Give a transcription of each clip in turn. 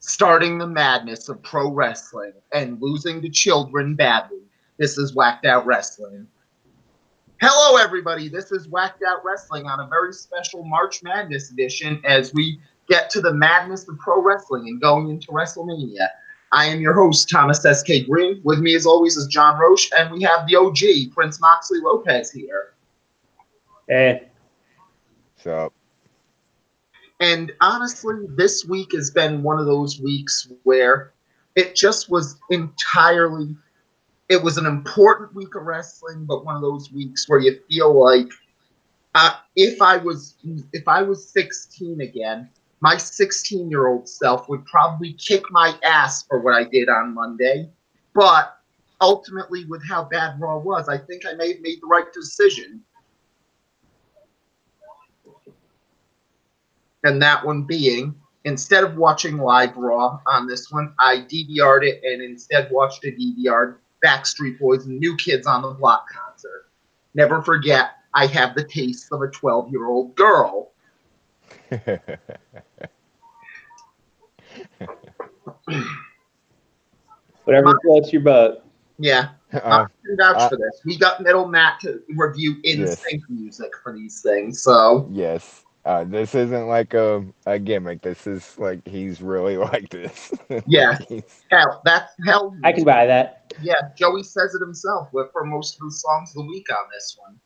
starting the madness of pro wrestling and losing to children badly. This is Whacked Out Wrestling. Hello, everybody. This is Whacked Out Wrestling on a very special March Madness edition as we get to the madness of pro wrestling and going into Wrestlemania. I am your host, Thomas S.K. Green. With me, as always, is John Roche, and we have the OG, Prince Moxley Lopez, here. Hey. What's up? And honestly, this week has been one of those weeks where it just was entirely, it was an important week of wrestling, but one of those weeks where you feel like if I was 16 again, my 16-year-old self would probably kick my ass for what I did on Monday. But ultimately, with how bad Raw was, I think I may have made the right decision. And that one being, instead of watching live Raw on this one, I DVR'd it and instead watched a DVR'd Backstreet Boys and New Kids on the Block concert. Never forget, I have the taste of a 12-year-old girl. Whatever floats your boat. Yeah. I can vouch for this. We got Metal Matt to review in-sync music for these things, so. Yes. This isn't like a gimmick. This is like he's really like this. Yeah. Hell. I can buy that. Yeah, Joey says it himself for most of the songs of the week on this one.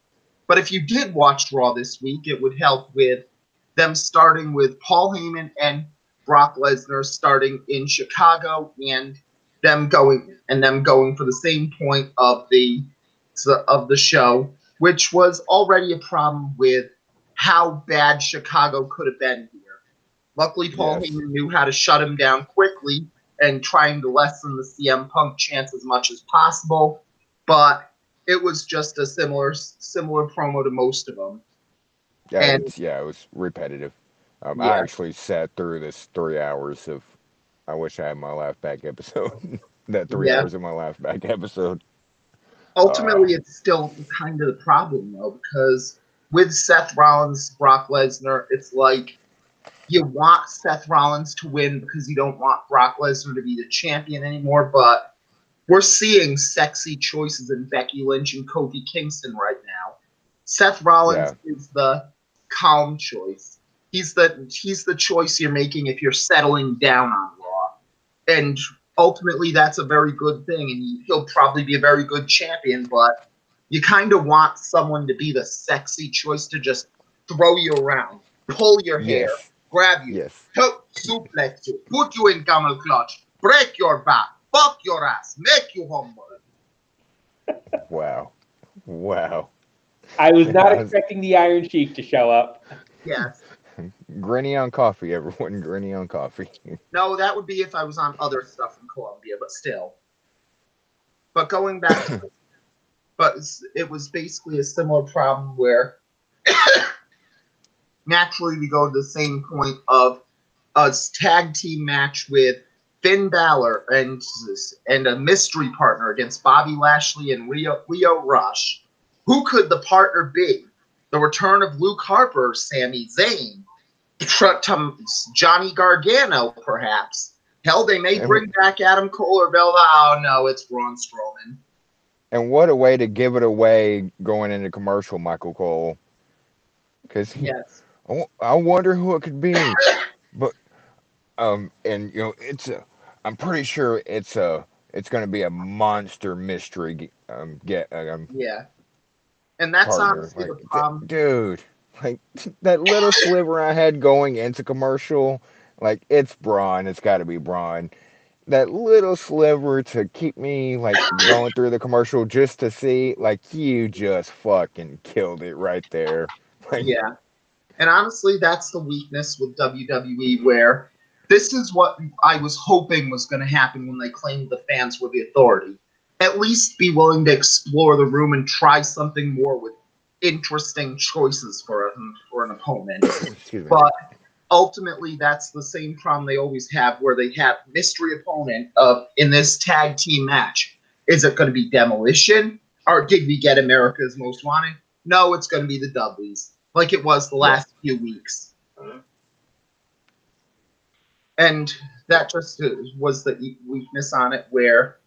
But if you did watch Raw this week, it would help with them starting with Paul Heyman and Brock Lesnar starting in Chicago and them going for the same point of the show, which was already a problem with how bad Chicago could have been here. Luckily, Paul Heyman knew how to shut him down quickly and trying to lessen the CM Punk chance as much as possible, but it was just a similar promo to most of them. It was repetitive. I actually sat through this 3 hours of. I wish I had my laugh back episode. That 3 hours of my laugh back episode. Ultimately, it's still kind of the problem though, because with Seth Rollins, Brock Lesnar, it's like you want Seth Rollins to win because you don't want Brock Lesnar to be the champion anymore, but we're seeing sexy choices in Becky Lynch and Kofi Kingston right now. Seth Rollins is the calm choice. He's the choice you're making if you're settling down on Raw. And ultimately, that's a very good thing, and he'll probably be a very good champion, but you kind of want someone to be the sexy choice to just throw you around, pull your hair, grab you, suplex you, put you in camel clutch, break your back, fuck your ass, make you humble. Wow. I was not expecting the Iron Sheik to show up. Yes. Grinny on coffee, everyone. Grinny on coffee. No, that would be if I was on other stuff in Colombia, but still. But going back to it, but it was basically a similar problem where naturally we go to the same point of a tag team match with Finn Balor and a mystery partner against Bobby Lashley and Lio Rush. Who could the partner be? The return of Luke Harper, Sami Zayn, Johnny Gargano, perhaps. Hell, they may bring back Adam Cole or Velda. Oh, no, it's Braun Strowman. And what a way to give it away going into commercial, Michael Cole. Because I wonder who it could be. But and I'm pretty sure it's going to be a monster mystery. And that's partner. honestly the problem. Dude, like that little sliver I had going into commercial, like it's Braun, it's got to be Braun. That little sliver to keep me like going through the commercial just to see, like you just fucking killed it right there. Like, and honestly, that's the weakness with WWE, where this is what I was hoping was going to happen when they claimed the fans were the authority. At least be willing to explore the room and try something more with interesting choices for an opponent. But ultimately, that's the same problem they always have, where they have mystery opponent in this tag team match. Is it going to be Demolition? Or did we get America's Most Wanted? No, it's going to be the Dudleys, like it was the last few weeks. And that just was the weakness on it. Where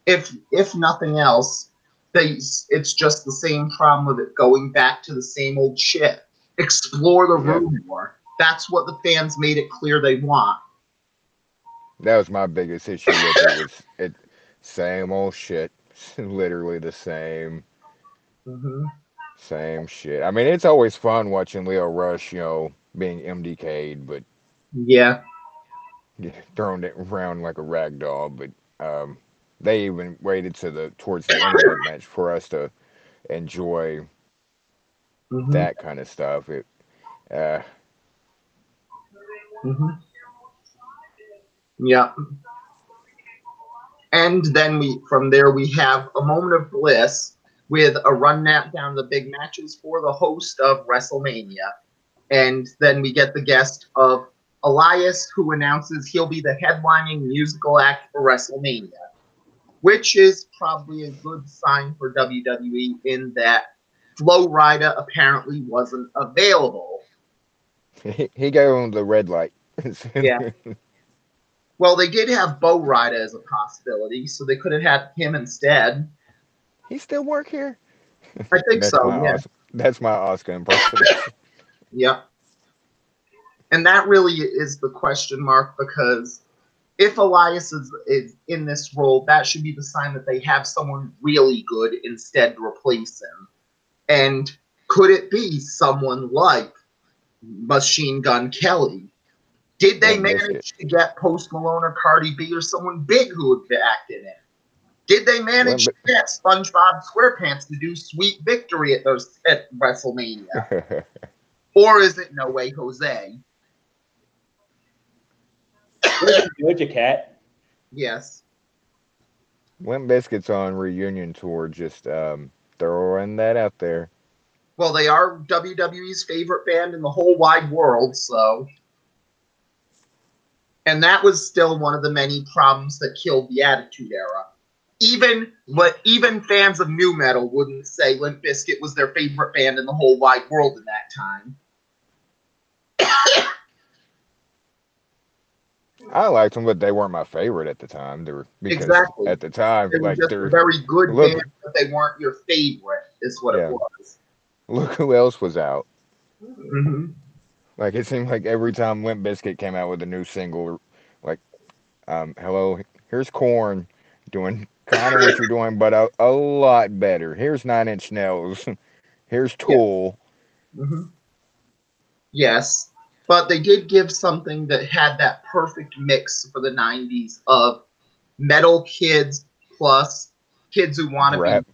if nothing else, it's just the same problem with it going back to the same old shit. Explore the Yeah, room more. That's what the fans made it clear they want. that was my biggest issue with it. Was it same old shit, literally the Hmm. same shit. I mean, it's always fun watching Leo Rush, being MDK'd, but Yeah. thrown it around like a rag doll. But they even waited to the towards the end of that match for us to enjoy Hmm. that kind of stuff. Uh, Hmm. Yeah. And then from there we have a moment of bliss with a run down the big matches for the host of WrestleMania. And then we get the guest of Elias, who announces he'll be the headlining musical act for WrestleMania, which is probably a good sign for WWE in that Flo Rida apparently wasn't available. he gave him the red light. Yeah. Well, they did have Bo Rida as a possibility, so they could have had him instead. He still work here? I think That's so, my yeah. awesome. That's my Oscar impersonation. Yep. And that really is the question mark because if Elias is in this role, that should be the sign that they have someone really good instead to replace him. And could it be someone like Machine Gun Kelly? Did they Limp Biscuit. manage to get Post Malone or Cardi B or someone big who would act in it? Did they manage Limp. to get SpongeBob SquarePants to do Sweet Victory at WrestleMania? Or is it No Way Jose? Doja Cat. Yes. Limp Biscuit's on reunion tour. Just throwing that out there. Well, they are WWE's favorite band in the whole wide world, so. And that was still one of the many problems that killed the Attitude Era. Even fans of new metal wouldn't say Limp Bizkit was their favorite band in the whole wide world in that time. I liked them, but they weren't my favorite at the time. They were because Exactly. at the time, They were like just a they're very good look, band, but they weren't your favorite, is what it yeah, was. look who else was out. Mm-hmm. Like it seemed like every time Limp Bizkit came out with a new single, like hello, here's Corn doing kind of what you're doing, but a lot better. Here's 9 Inch Nails. Here's Yeah. Tool. Mm-hmm. Yes. But they did give something that had that perfect mix for the 90s of metal kids plus kids who Rap.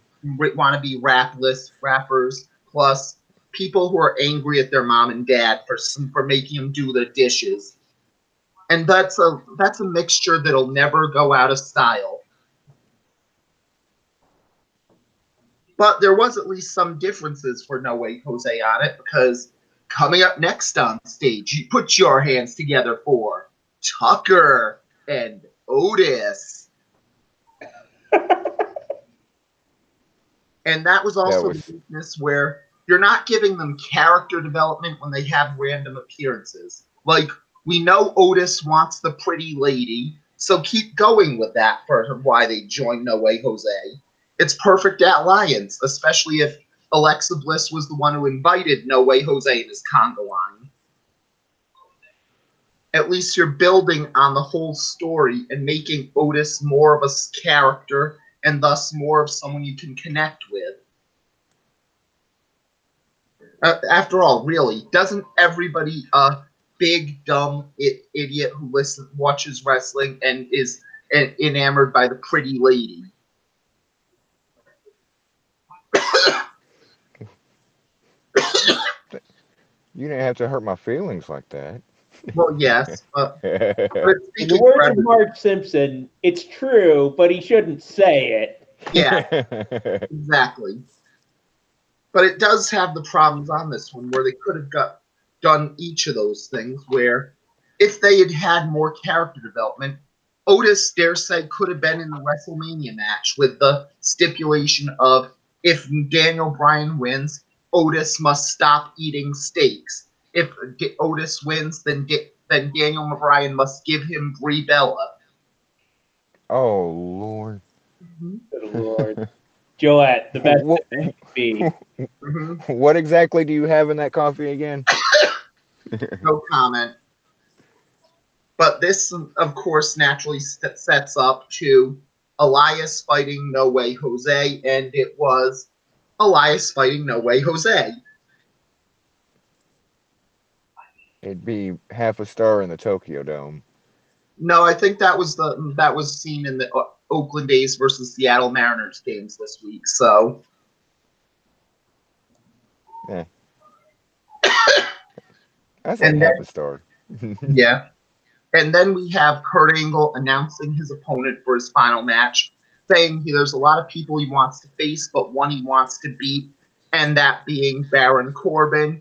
want to be rappers plus people who are angry at their mom and dad for making them do the dishes. And that's a mixture that'll never go out of style. But there was at least some differences for No Way Jose on it because coming up next on stage, you put your hands together for Tucker and Otis. And that was That also the was weakness where you're not giving them character development when they have random appearances. Like, we know Otis wants the pretty lady, so keep going with that for why they joined No Way Jose. It's perfect alliance, especially if Alexa Bliss was the one who invited No Way Jose in his conga line. At least you're building on the whole story and making Otis more of a character and thus more of someone you can connect with. After all, really, doesn't everybody big dumb idiot who watches wrestling and is enamored by the pretty lady? you didn't have to hurt my feelings like that. Well, yes, but In the speaking for words of everybody, Marge Simpson, it's true, but he shouldn't say it. yeah, exactly. But it does have the problems on this one where they could have done each of those things. Where if they had had more character development, Otis Daresay could have been in the WrestleMania match with the stipulation of if Daniel Bryan wins, Otis must stop eating steaks. If Otis wins, then then Daniel Bryan must give him Brie Bella. Oh Lord. Good Lord. Gillette, the best what, that can be. Mm-hmm. what exactly do you have in that coffee again? No comment. But this, of course, naturally sets up to Elias fighting No Way Jose, and it was Elias fighting No Way Jose. It'd be half a star in the Tokyo Dome. No, I think that was seen in the Oakland A's versus Seattle Mariners games this week. So Yeah, that's like and half then a star. yeah, and then we have Kurt Angle announcing his opponent for his final match, saying there's a lot of people he wants to face, but one he wants to beat, and that being Baron Corbin,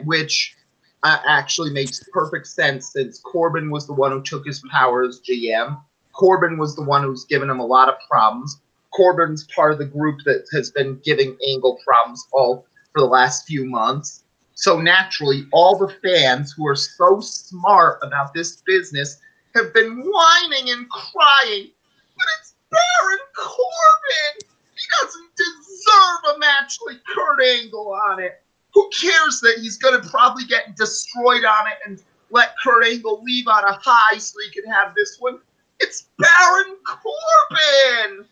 which actually makes perfect sense since Corbin was the one who took his power as GM. Corbin was the one who's given him a lot of problems. Corbin's part of the group that has been giving Angle problems all for the last few months. So naturally, all the fans who are so smart about this business have been whining and crying. But it's Baron Corbin. He doesn't deserve a match like Kurt Angle on it. Who cares that he's going to probably get destroyed on it and let Kurt Angle leave on a high so he can have this one? It's Baron Corbin.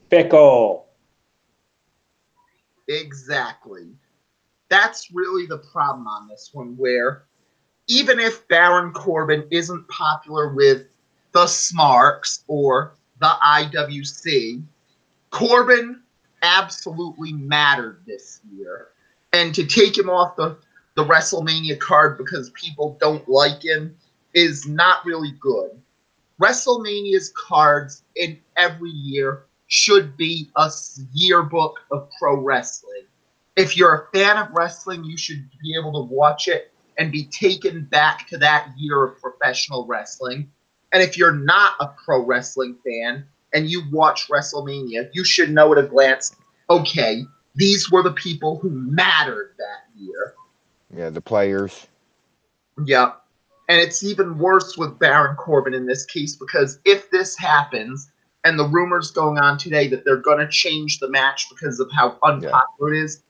Fickle. Exactly. That's really the problem on this one, where even if Baron Corbin isn't popular with the Smarks or the IWC, Corbin absolutely mattered this year. And to take him off the WrestleMania card because people don't like him is not really good. WrestleMania's cards in every year should be a yearbook of pro wrestling. If you're a fan of wrestling, you should be able to watch it and be taken back to that year of professional wrestling. And if you're not a pro wrestling fan and you watch WrestleMania, you should know at a glance, okay, these were the people who mattered that year. Yeah, the players. Yep. And it's even worse with Baron Corbin in this case because if this happens, and the rumors going on today that they're going to change the match because of how Yeah, unpopular it is,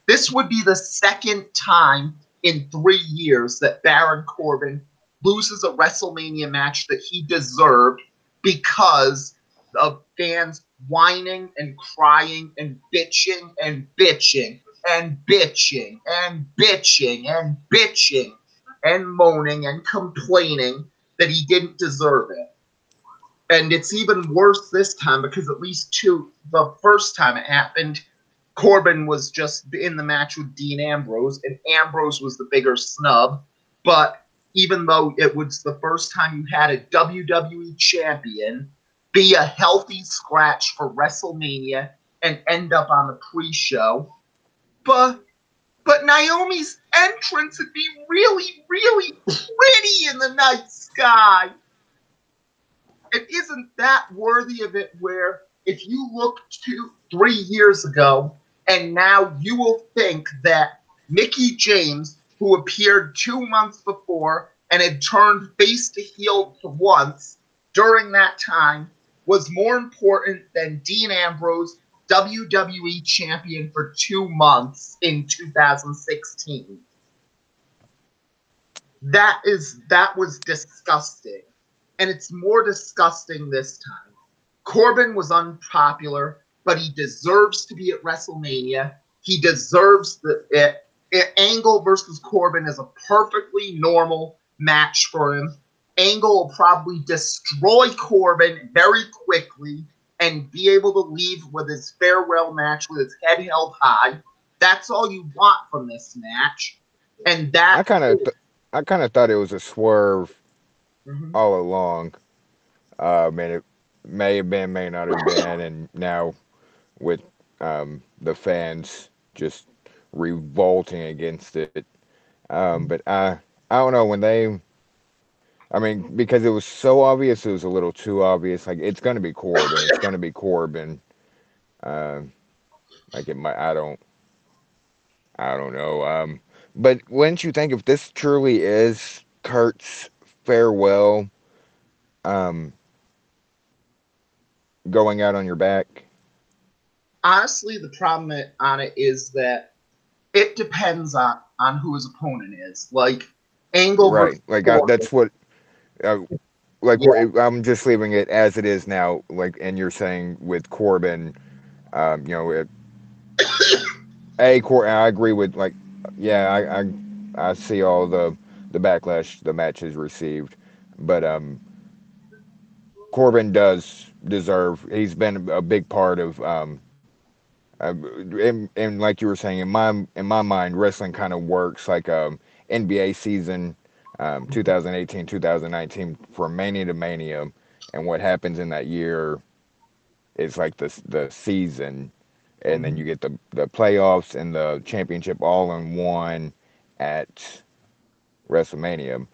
this would be the second time in 3 years that Baron Corbin loses a WrestleMania match that he deserved because of fans whining and crying and bitching and bitching and bitching and bitching and bitching and moaning and complaining that he didn't deserve it. And it's even worse this time because at least the first time it happened, Corbin was just in the match with Dean Ambrose, and Ambrose was the bigger snub. But even though it was the first time you had a WWE champion be a healthy scratch for WrestleMania and end up on the pre-show, but Naomi's entrance would be really, really pretty in the night sky. It isn't that worthy of it where if you look 3 years ago and now you will think that Mickey James, who appeared 2 months before and had turned face to heel once during that time, was more important than Dean Ambrose, WWE champion for 2 months in 2016. That was disgusting. And it's more disgusting this time. Corbin was unpopular, but he deserves to be at WrestleMania. He deserves Angle versus Corbin is a perfectly normal match for him. Angle will probably destroy Corbin very quickly and be able to leave with his farewell match with his head held high. That's all you want from this match. And I that kind of, I kind of thought it was a swerve Mhm. all along. And it may have been, may not have been, and now with the fans just revolting against it. But I don't know when they. I mean, because it was so obvious, it was a little too obvious. Like it's gonna be Corbin. It's gonna be Corbin. Uh, like it might. I don't know. But wouldn't you think if this truly is Kurt's farewell, um, going out on your back. Honestly, the problem on it is that it depends on who his opponent is. Like Angle versus Right. Like Corbin. that's what. Uh, like Yeah. I'm just leaving it as it is now. Like, and you're saying with Corbin, you know, I agree with like, yeah, I see all the backlash the match has received, but Corbin does deserve. He's been a big part of and like you were saying, in my mind, wrestling kind of works like NBA season, 2018, 2019 from Mania to Mania, and what happens in that year is like the season, and then Mhm. you get the playoffs and the championship all in one at WrestleMania.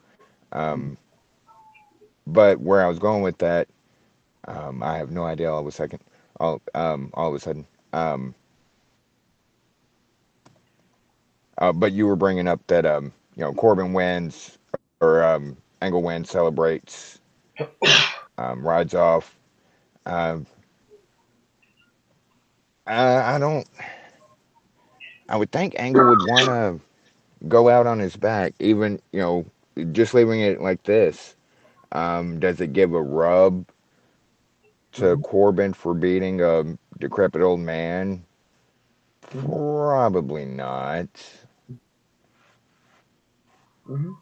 Um, but where I was going with that, I have no idea. All of a sudden. But you were bringing up that Corbin wins or Angle wins, celebrates, rides off. Um, I don't. I would think Angle would want to go out on his back, even just leaving it like this. Does it give a rub to Mhm. Corbin for beating a decrepit old man? Mhm. Probably not. Mhm.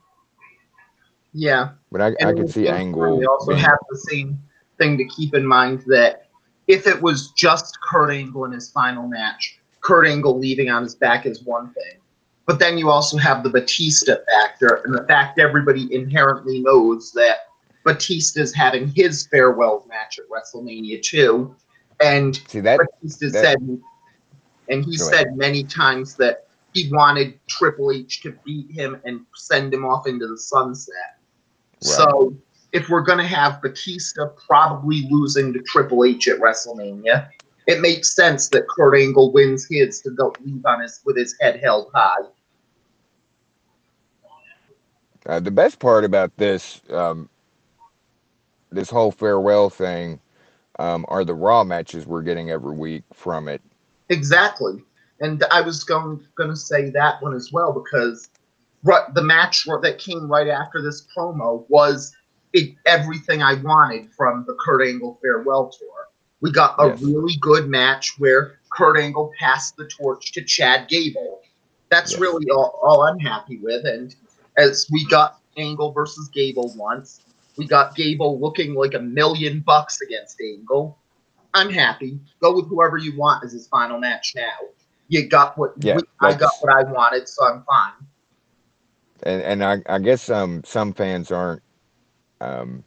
Yeah. But I And in could the see same time, we Angle also being have the same thing to keep in mind that if it was just Kurt Angle in his final match, Kurt Angle leaving on his back is one thing. But then you also have the Batista factor and the fact everybody inherently knows that Batista's having his farewell match at WrestleMania 2. And see that Batista that said, and he go ahead. said many times that he wanted Triple H to beat him and send him off into the sunset. Right. So if we're going to have Batista probably losing to Triple H at WrestleMania, it makes sense that Kurt Angle wins his to go leave on his with his head held high. The best part about this whole farewell thing are the Raw matches we're getting every week from it. Exactly. And I was going to say that one as well because the match that came right after this promo was everything I wanted from the Kurt Angle farewell tour. We got a Yes. really good match where Kurt Angle passed the torch to Chad Gable. That's Yes. really all I'm happy with. And as we got Angle versus Gable once, we got Gable looking like $1,000,000 against Angle. I'm happy. Go with whoever you want as his final match now. You got Yeah. I got That's what I wanted, so I'm fine. and I guess some fans aren't um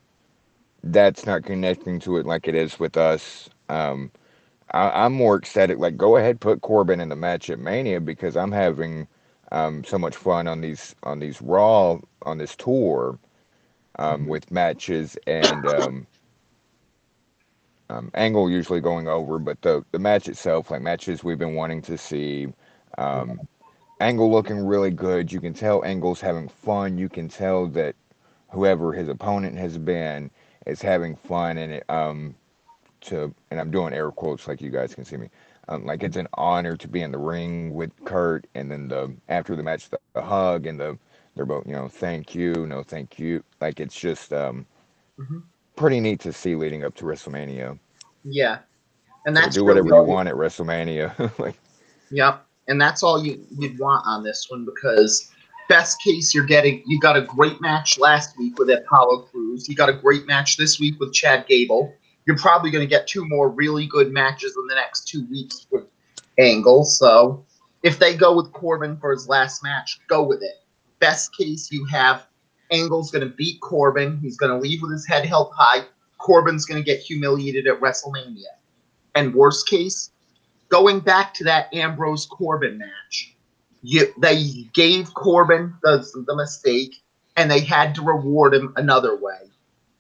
that's not connecting to it like it is with us. I'm more ecstatic. Like, go ahead, put Corbin in the match at Mania because I'm having so much fun on these Raw on this tour Mhm. with matches and Angle usually going over, but the match itself, like matches we've been wanting to see. Um, Angle looking really good. You can tell Angle's having fun. You can tell that whoever his opponent has been is having fun, and and I'm doing air quotes like you guys can see me. Like it's an honor to be in the ring with Kurt, and then after the match, the hug and they're both thank you, no thank you. Like it's just Mhm. pretty neat to see leading up to WrestleMania. Yeah, and So that's do really whatever you all you. want at WrestleMania. Like Yep, and that's all you'd want on this one because best case you got a great match last week with Apollo Crews. You got a great match this week with Chad Gable. You're probably going to get two more really good matches in the next 2 weeks with Angle. So if they go with Corbin for his last match, go with it. Best case, you have Angle's going to beat Corbin. He's going to leave with his head held high. Corbin's going to get humiliated at WrestleMania. And worst case, going back to that Ambrose Corbin match, they gave Corbin the mistake and they had to reward him another way,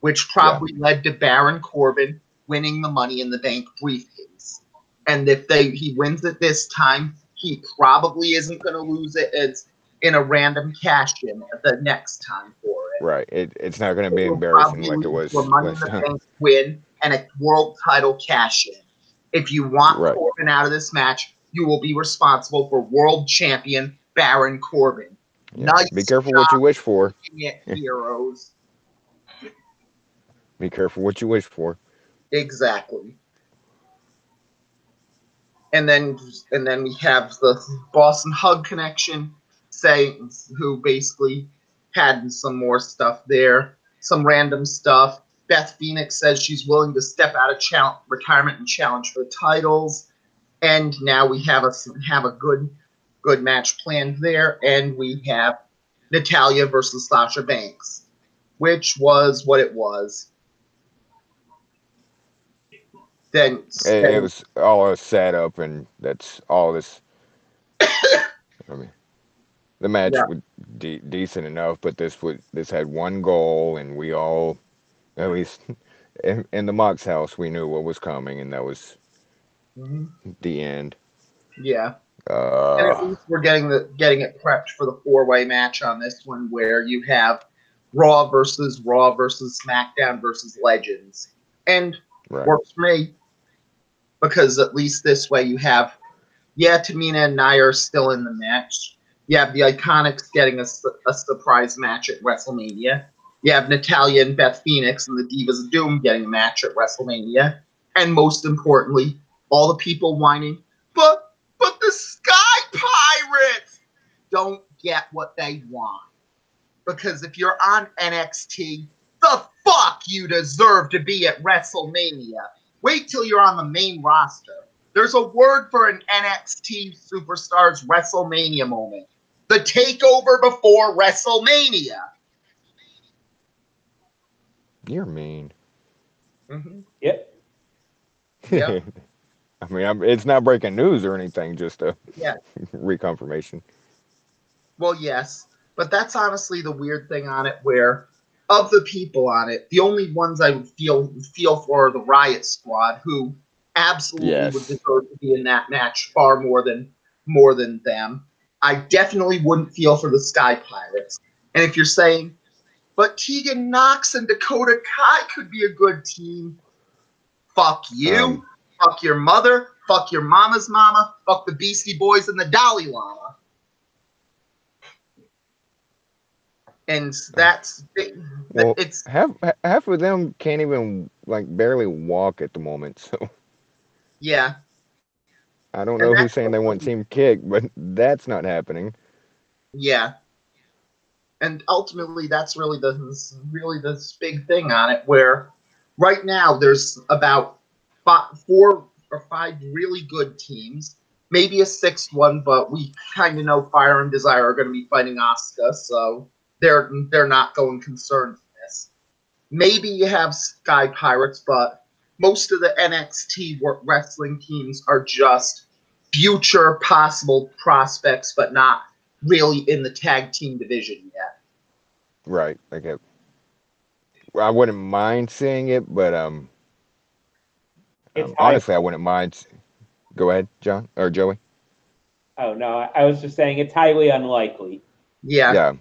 which yeah, probably led to Baron Corbin winning the Money in the Bank briefcase. And if he wins it this time, he probably isn't going to lose it. in a random cash-in the next time for it. Right. It's not going to It be will embarrassing probably like it lead to a was Money in last the time. Bank win and a world title cash-in. If you want Right. Corbin out of this match, you will be responsible for world champion Baron Corbin. Yeah. Be Nice careful what job you wish for. making it, heroes. Be careful what you wish for. Exactly. And then we have the Boston Hug connection, saying who basically had some more stuff there, some random stuff. Beth Phoenix says she's willing to step out of retirement and challenge for the titles. And now we have a good match planned there, and we have Natalya versus Sasha Banks, which was what it was. Then, It was all a setup, and that's all this. I mean, the match yeah, was decent enough, but this had one goal, and we all, at least in the Mox house, we knew what was coming, and that was mm-hmm. the end. Yeah. And at Uh, least we're getting it prepped for the four-way match on this one, where you have Raw versus SmackDown versus Legends, and right. works for me because at least this way you have Tamina and Nia are still in the match. You have the Iconics getting a surprise match at WrestleMania. You have Natalya and Beth Phoenix and the Divas of Doom getting a match at WrestleMania. And most importantly, all the people whining, but the Sky Pirates don't get what they want. Because if you're on NXT, the fuck you deserve to be at WrestleMania. Wait till you're on the main roster. There's a word for an NXT Superstars WrestleMania moment. The takeover before WrestleMania. You're mean. Mm-hmm. Yep. Yep. I mean, it's not breaking news or anything, just a Yeah. reconfirmation. Well, yes. But that's honestly the weird thing on it, where of the people on it, the only ones I would feel for are the Riot Squad, who absolutely would Yes. deserve to be in that match far more than them. I definitely wouldn't feel for the Sky Pirates. And if you're saying, but Tegan Knox and Dakota Kai could be a good team, fuck you, Um, fuck your mother, fuck your mama's mama, fuck the Beastie Boys and the Dalai Lama. And that's well, it's half of them can't even like barely walk at the moment. So yeah, I don't and know who's that's saying they want Team Kick, but that's not happening. yeah, and ultimately that's really this big thing on it. Where right now there's about 4 or 5 really good teams, maybe a sixth one, but we kind of know Fire and Desire are going to be fighting Asuka, so they're not going concerned in this. Maybe you have Sky Pirates, but most of the NXT wrestling teams are just future possible prospects, but not really in the tag team division yet. Right. Like I wouldn't mind seeing it, but It's high. honestly, I wouldn't mind. Go ahead, John or Joey. Oh no, I was just saying it's highly unlikely. Yeah, Yeah.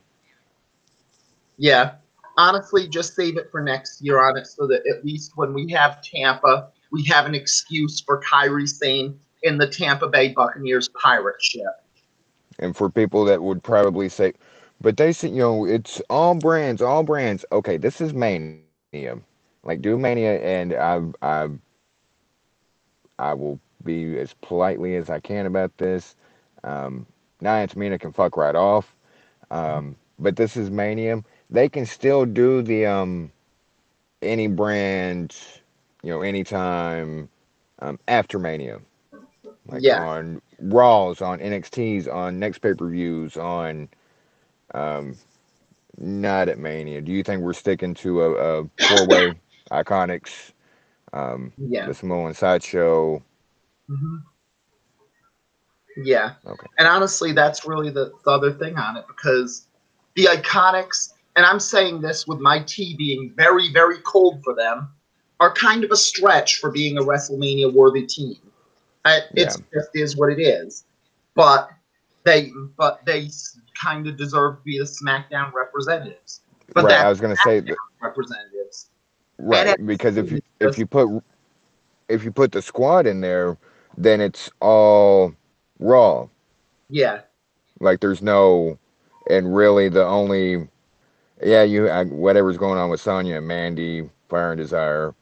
yeah. Honestly, just save it for next year on it so that at least when we have Tampa, we have an excuse for Kyrie Sane in the Tampa Bay Buccaneers pirate ship. And for people that would probably say, but they say, it's all brands, all brands. Okay, this is Mania. Like, do Mania, and I will be as politely as I can about this. Nia and Tamina can fuck right off. But this is Mania. They can still do the any brand, anytime after Mania. Like Yeah, on Raws, on NXTs, on next pay per views, on um, not at Mania. Do you think we're sticking to a four-way Iconics, yeah. the Samoan Sideshow? Mm-hmm. Yeah. Okay. And honestly, that's really the other thing on it because the Iconics, and I'm saying this with my tea being very, very cold for them, are kind of a stretch for being a WrestleMania worthy team. Yeah. It's just is what it is. But They kind of deserve to be the SmackDown representatives. But Right. that's I was gonna say that. representatives. Right, because NXT is if just you put the squad in there, then it's all Raw. yeah, Like there's no, and really the only whatever's going on with Sonya and Mandy, Fire and Desire,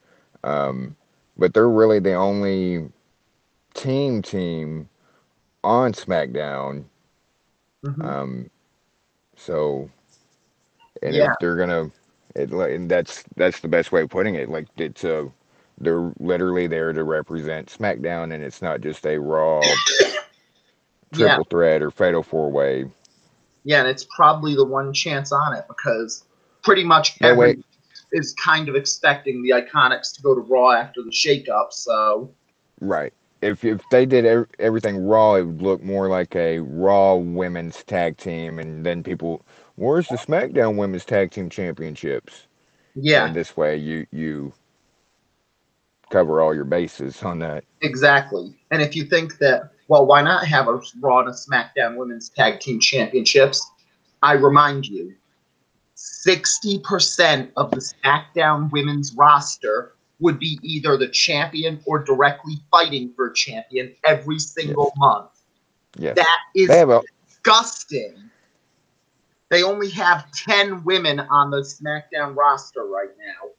um, but they're really the only team on SmackDown. hmm Um, so and yeah, if they're gonna, and that's the best way of putting it. Like they're literally there to represent SmackDown, and it's not just a Raw yeah, triple threat or fatal four way. yeah, and it's probably the one chance on it because pretty much That way, everyone is kind of expecting the Iconics to go to Raw after the shakeup. So right. If they did everything Raw, it would look more like a Raw women's tag team, and then people, where's the SmackDown Women's Tag Team Championships? yeah, And this way, you cover all your bases on that. exactly. And if you think that, well, why not have a Raw and a SmackDown Women's Tag Team Championships? I remind you, 60% of the SmackDown women's roster would be either the champion or directly fighting for a champion every single Yes, month. yes. That They is have a disgusting. They only have 10 women on the SmackDown roster right now.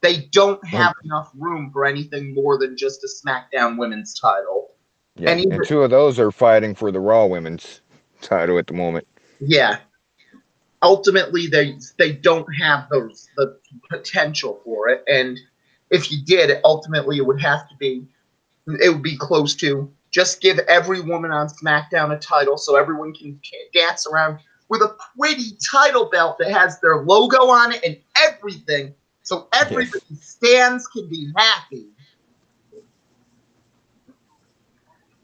They don't and have enough room for anything more than just a SmackDown women's title. yeah, And even, and two of those are fighting for the Raw Women's title at the moment. yeah, ultimately they don't have the potential for it. And if you did, ultimately it would be close to just give every woman on SmackDown a title so everyone can dance around with a pretty title belt that has their logo on it and everything, so Yes, everybody stands can be happy.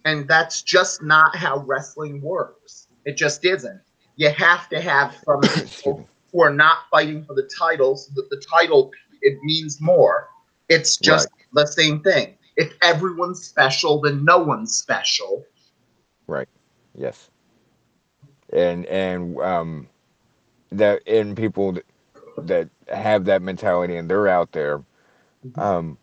And that's just not how wrestling works. It just isn't. You have to have some excuse me. people who are not fighting for the titles, so that the title it means more. It's just Right, the same thing. If everyone's special, then no one's special. right, yes, and that and people that have that mentality and they're out there. Um,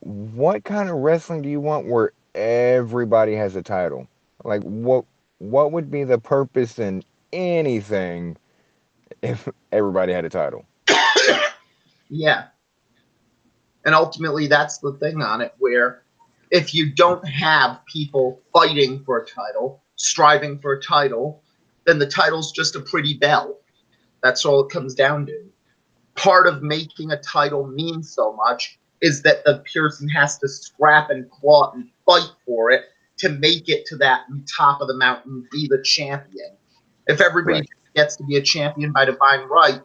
what kind of wrestling do you want where everybody has a title? Like what would be the purpose in anything if everybody had a title? Yeah. And ultimately, that's the thing on it, where if you don't have people fighting for a title, striving for a title, then the title's just a pretty belt. That's all it comes down to. Part of making a title mean so much is that the person has to scrap and claw and fight for it to make it to that top of the mountain, be the champion. If everybody Right, gets to be a champion by divine right,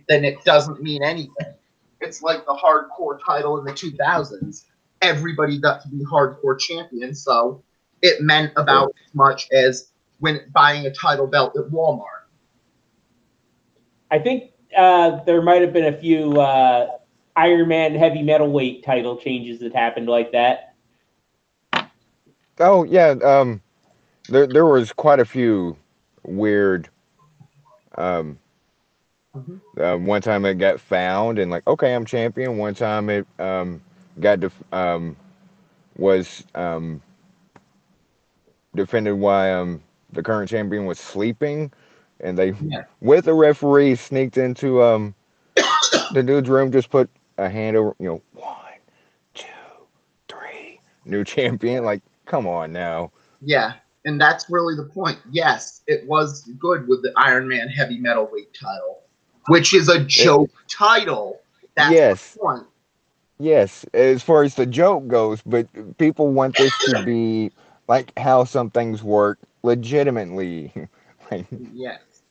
then it doesn't mean anything. It's like the hardcore title in the 2000s. Everybody got to be hardcore champion, so it meant right. about as much as when buying a title belt at Walmart. I think there might have been a few Iron Man heavy metalweight title changes that happened like that. Oh yeah, there was quite a few weird. Um, Mhm. one time it got found and like okay, I'm champion. One time it got was defended why the current champion was sleeping, and they Yeah, with the referee sneaked into the dude's room, just put a hand over, one, two, three, new champion. Like, come on now. yeah, and that's really the point. Yes, it was good with the Iron Man heavy metalweight title, which is a It, joke title. That's the yes, point. yes, as far as the joke goes, but people want this to be like how some things work legitimately. Like, Yes.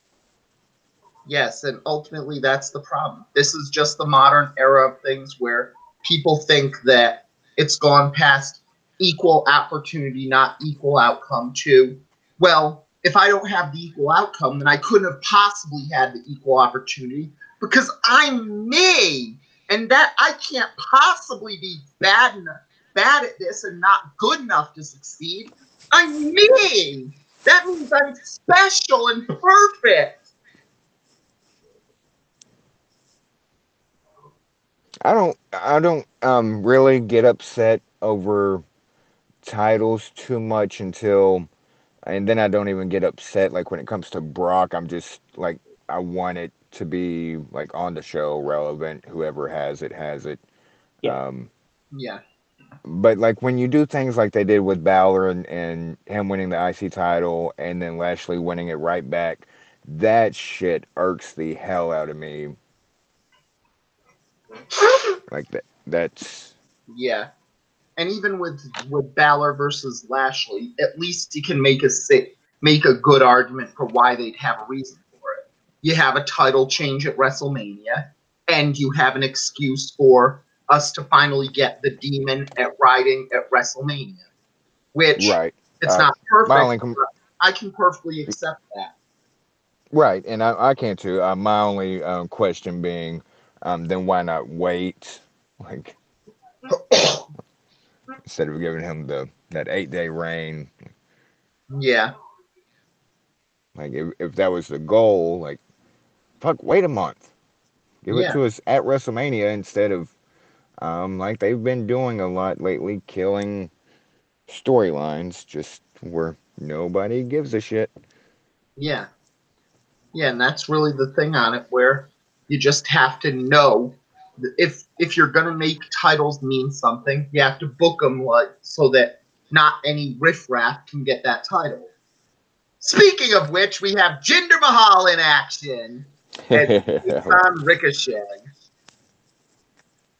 Yes, and ultimately that's the problem. This is just the modern era of things where people think that it's gone past equal opportunity, not equal outcome, to, well, if I don't have the equal outcome, then I couldn't have possibly had the equal opportunity because I'm me. And that I can't possibly be bad at this and not good enough to succeed. I'm me. That means I'm special and perfect. I don't really get upset over titles too much until, and then I don't even get upset like when it comes to Brock. I'm just like, I want it to be like on the show, relevant. Whoever has it. Yeah. Um, Yeah. but like when you do things like they did with Balor and him winning the IC title and then Lashley winning it right back, that shit irks the hell out of me. Like that's Yeah. And even with Balor versus Lashley, at least you can make a good argument for why they'd have a reason for it. You have a title change at WrestleMania, and you have an excuse for us to finally get the Demon at riding at WrestleMania, which right. it's Uh, not my perfect, only but I can perfectly accept that. right, and I can too. My only question being, then why not wait? Like instead of giving him the that 8 day reign, Yeah, like if that was the goal, like fuck, wait a month, give it yeah, to us at WrestleMania instead of like they've been doing a lot lately, killing storylines just where nobody gives a shit. yeah. Yeah, and that's really the thing on it where you just have to know if you're gonna make titles mean something, you have to book them like so that not any riffraff can get that title. Speaking of which, we have Jinder Mahal in action as on Ricochet,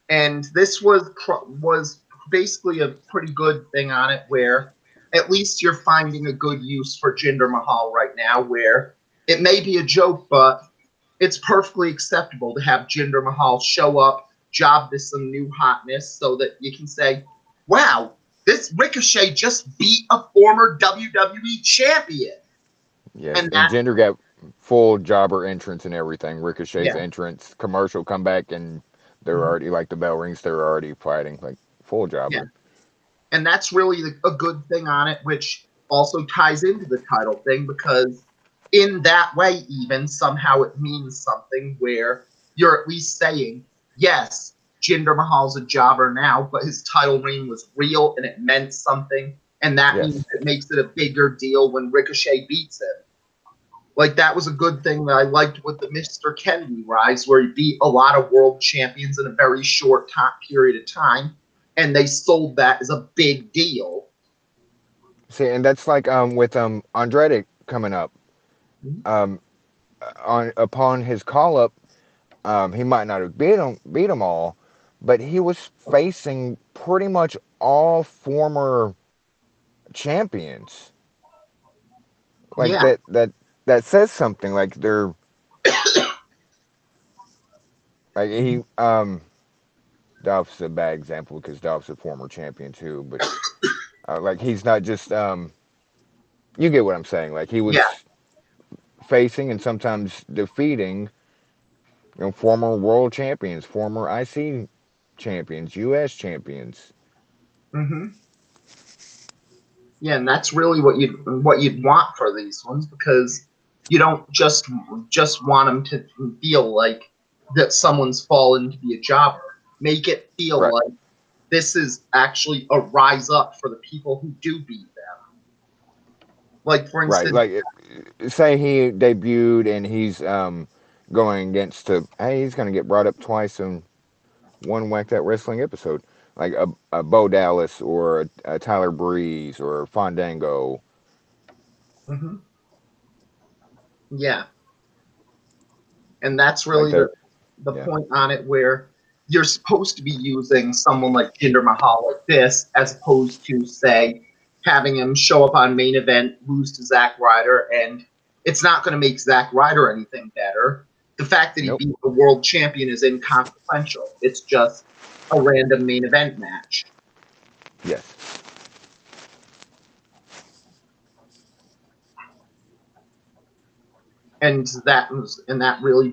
and this was basically a pretty good thing on it where at least you're finding a good use for Jinder Mahal right now where it may be a joke, but it's perfectly acceptable to have Jinder Mahal show up, job to some new hotness, so that you can say, wow, this Ricochet just beat a former WWE champion. Yes, And and that, Jinder got full jobber entrance and everything. Ricochet's yeah. entrance, commercial comeback, and they're Mhm. already like the bell rings. They're already fighting like full Yeah. jobber. And that's really a good thing on it, which also ties into the title thing because in that way, even somehow it means something where you're at least saying, yes, Jinder Mahal's a jobber now, but his title reign was real and it meant something. And that means Yes. it makes it a bigger deal when Ricochet beats him. Like that was a good thing that I liked with the Mr. Kennedy rise, where he beat a lot of world champions in a very short period of time, and they sold that as a big deal. See, and that's like with Andrade coming up. Um, on upon his call up, he might not have beat them all, but he was facing pretty much all former champions. Like Yeah. that says something. Like they're like he Dolph's a bad example because Dolph's a former champion too, but like he's not just you get what I'm saying. Like he Yeah. was facing and sometimes defeating former world champions, former IC champions, US champions. Hmm. Yeah, and that's really what you'd want for these ones because you don't just want them to feel like that someone's fallen to be a jobber. Make it feel Right. like this is actually a rise up for the people who do beat them. Like for Right. instance, Like say he debuted and he's going against to hey, he's going to get brought up twice in one Whack That Wrestling episode. Like a Bo Dallas or a Tyler Breeze or Fandango. mhm, yeah, and that's Like really that. the Yeah. point on it where you're supposed to be using someone like Jinder Mahal like this as opposed to say having him show up on main event, lose to Zack Ryder, and it's not going to make Zack Ryder anything better. The fact that he Nope. beat the world champion is inconsequential. It's just a random main event match. Yes. And that really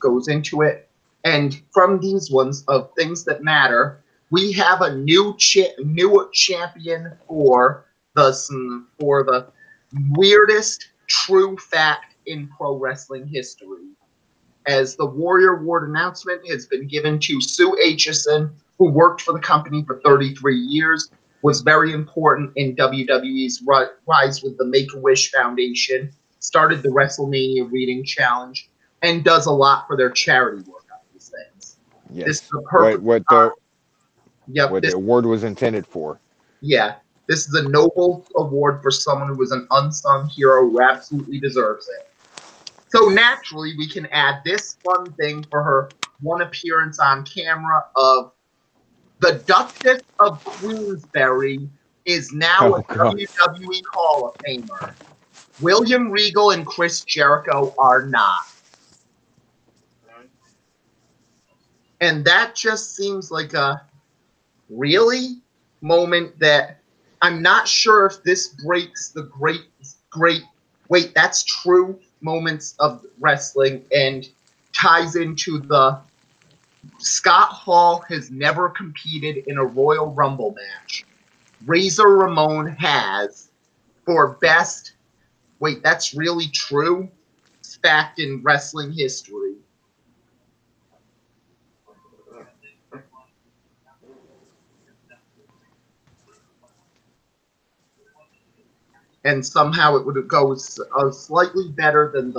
goes into it. And from these ones of things that matter, we have a new champion for the weirdest true fact in pro wrestling history, as the Warrior Award announcement has been given to Sue Aitchison, who worked for the company for 33 years, was very important in WWE's rise with the Make-A-Wish Foundation, started the WrestleMania Reading Challenge, and does a lot for their charity work on these things. This is Yes. a perfect Yep, What the this award was intended for. yeah, this is a noble award for someone who was an unsung hero who absolutely deserves it. So naturally, we can add this fun thing for her one appearance on camera of the Duchess of Queensberry is now a Oh god. WWE Hall of Famer. William Regal and Chris Jericho are not. And that just seems like a really moment that I'm not sure if this breaks the great, wait, that's true moments of wrestling and ties into the Scott Hall has never competed in a Royal Rumble match. Razor Ramon has for best. Wait, that's really true? Fact in wrestling history. And somehow it would go slightly better than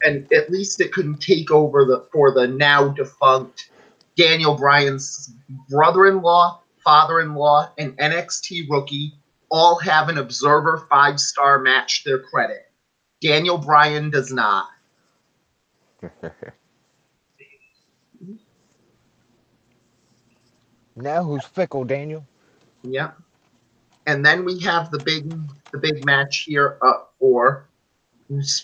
and at least it couldn't take over for the now defunct Daniel Bryan's brother-in-law, father-in-law, and NXT rookie all have an Observer 5-star match to their credit. Daniel Bryan does not. Now who's fickle, Daniel? Yep. And then we have the big match here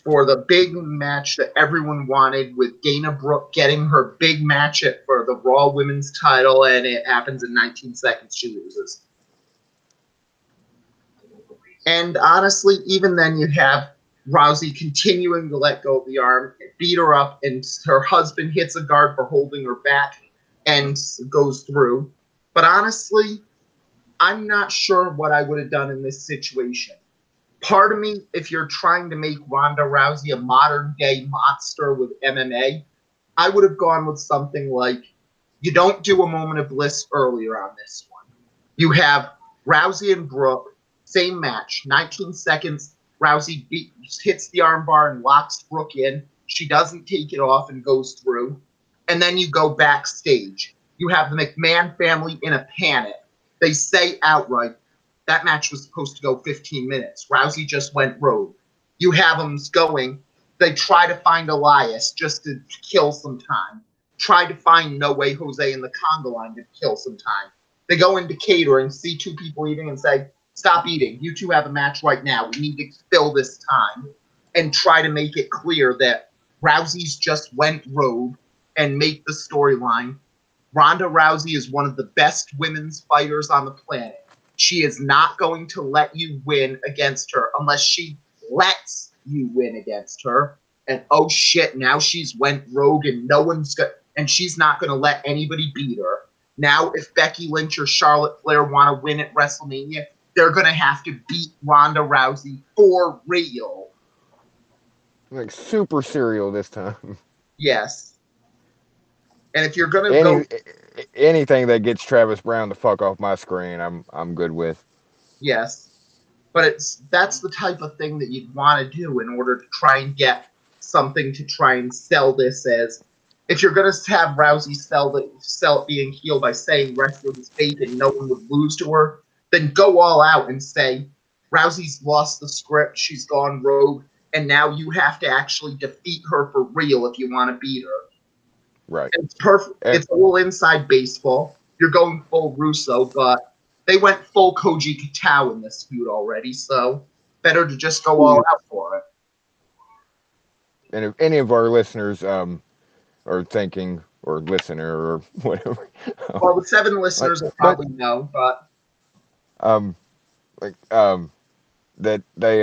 for the big match that everyone wanted, with Dana Brooke getting her big match for the Raw Women's title, and it happens in 19 seconds. She loses. And honestly, even then, you have Rousey continuing to let go of the arm, beat her up, and her husband hits a guard for holding her back and goes through. But honestly, I'm not sure what I would have done in this situation. Part of me, if you're trying to make Ronda Rousey a modern day monster with MMA, I would have gone with something like, you don't do a moment of bliss earlier on this one. You have Rousey and Brooke, same match, 19 seconds. Rousey hits the armbar and locks Brooke in. She doesn't take it off and goes through. And then you go backstage. You have the McMahon family in a panic. They say outright, that match was supposed to go 15 minutes. Rousey just went rogue. You have them going. They try to find Elias just to kill some time. Try to find No Way Jose in the Congo line to kill some time. They go into catering, see two people eating, and say, stop eating. You two have a match right now. We need to fill this time. And try to make it clear that Rousey's just went rogue and make the storyline. Ronda Rousey is one of the best women's fighters on the planet. She is not going to let you win against her unless she lets you win against her. And oh shit, now she's went rogue and and she's not going to let anybody beat her. Now, if Becky Lynch or Charlotte Flair want to win at WrestleMania, they're going to have to beat Ronda Rousey for real. Like super serial this time. Yes. And if you're going to Any go anything that gets Travis Brown the fuck off my screen, I'm good with. yes. But that's the type of thing that you'd want to do in order to try and get something to try and sell this as. If you're going to have Rousey sell it being healed by saying wrestling is fake and no one would lose to her, then go all out and say Rousey's lost the script, she's gone rogue, and now you have to actually defeat her for real if you want to beat her. Right. It's perfect. It's a little inside baseball. You're going full Russo, but they went full Koji Katao in this feud already, so better to just go all out for it. And if any of our listeners are thinking, or listener, or whatever, Well, the 7 like, listeners will but probably know, but um, like that they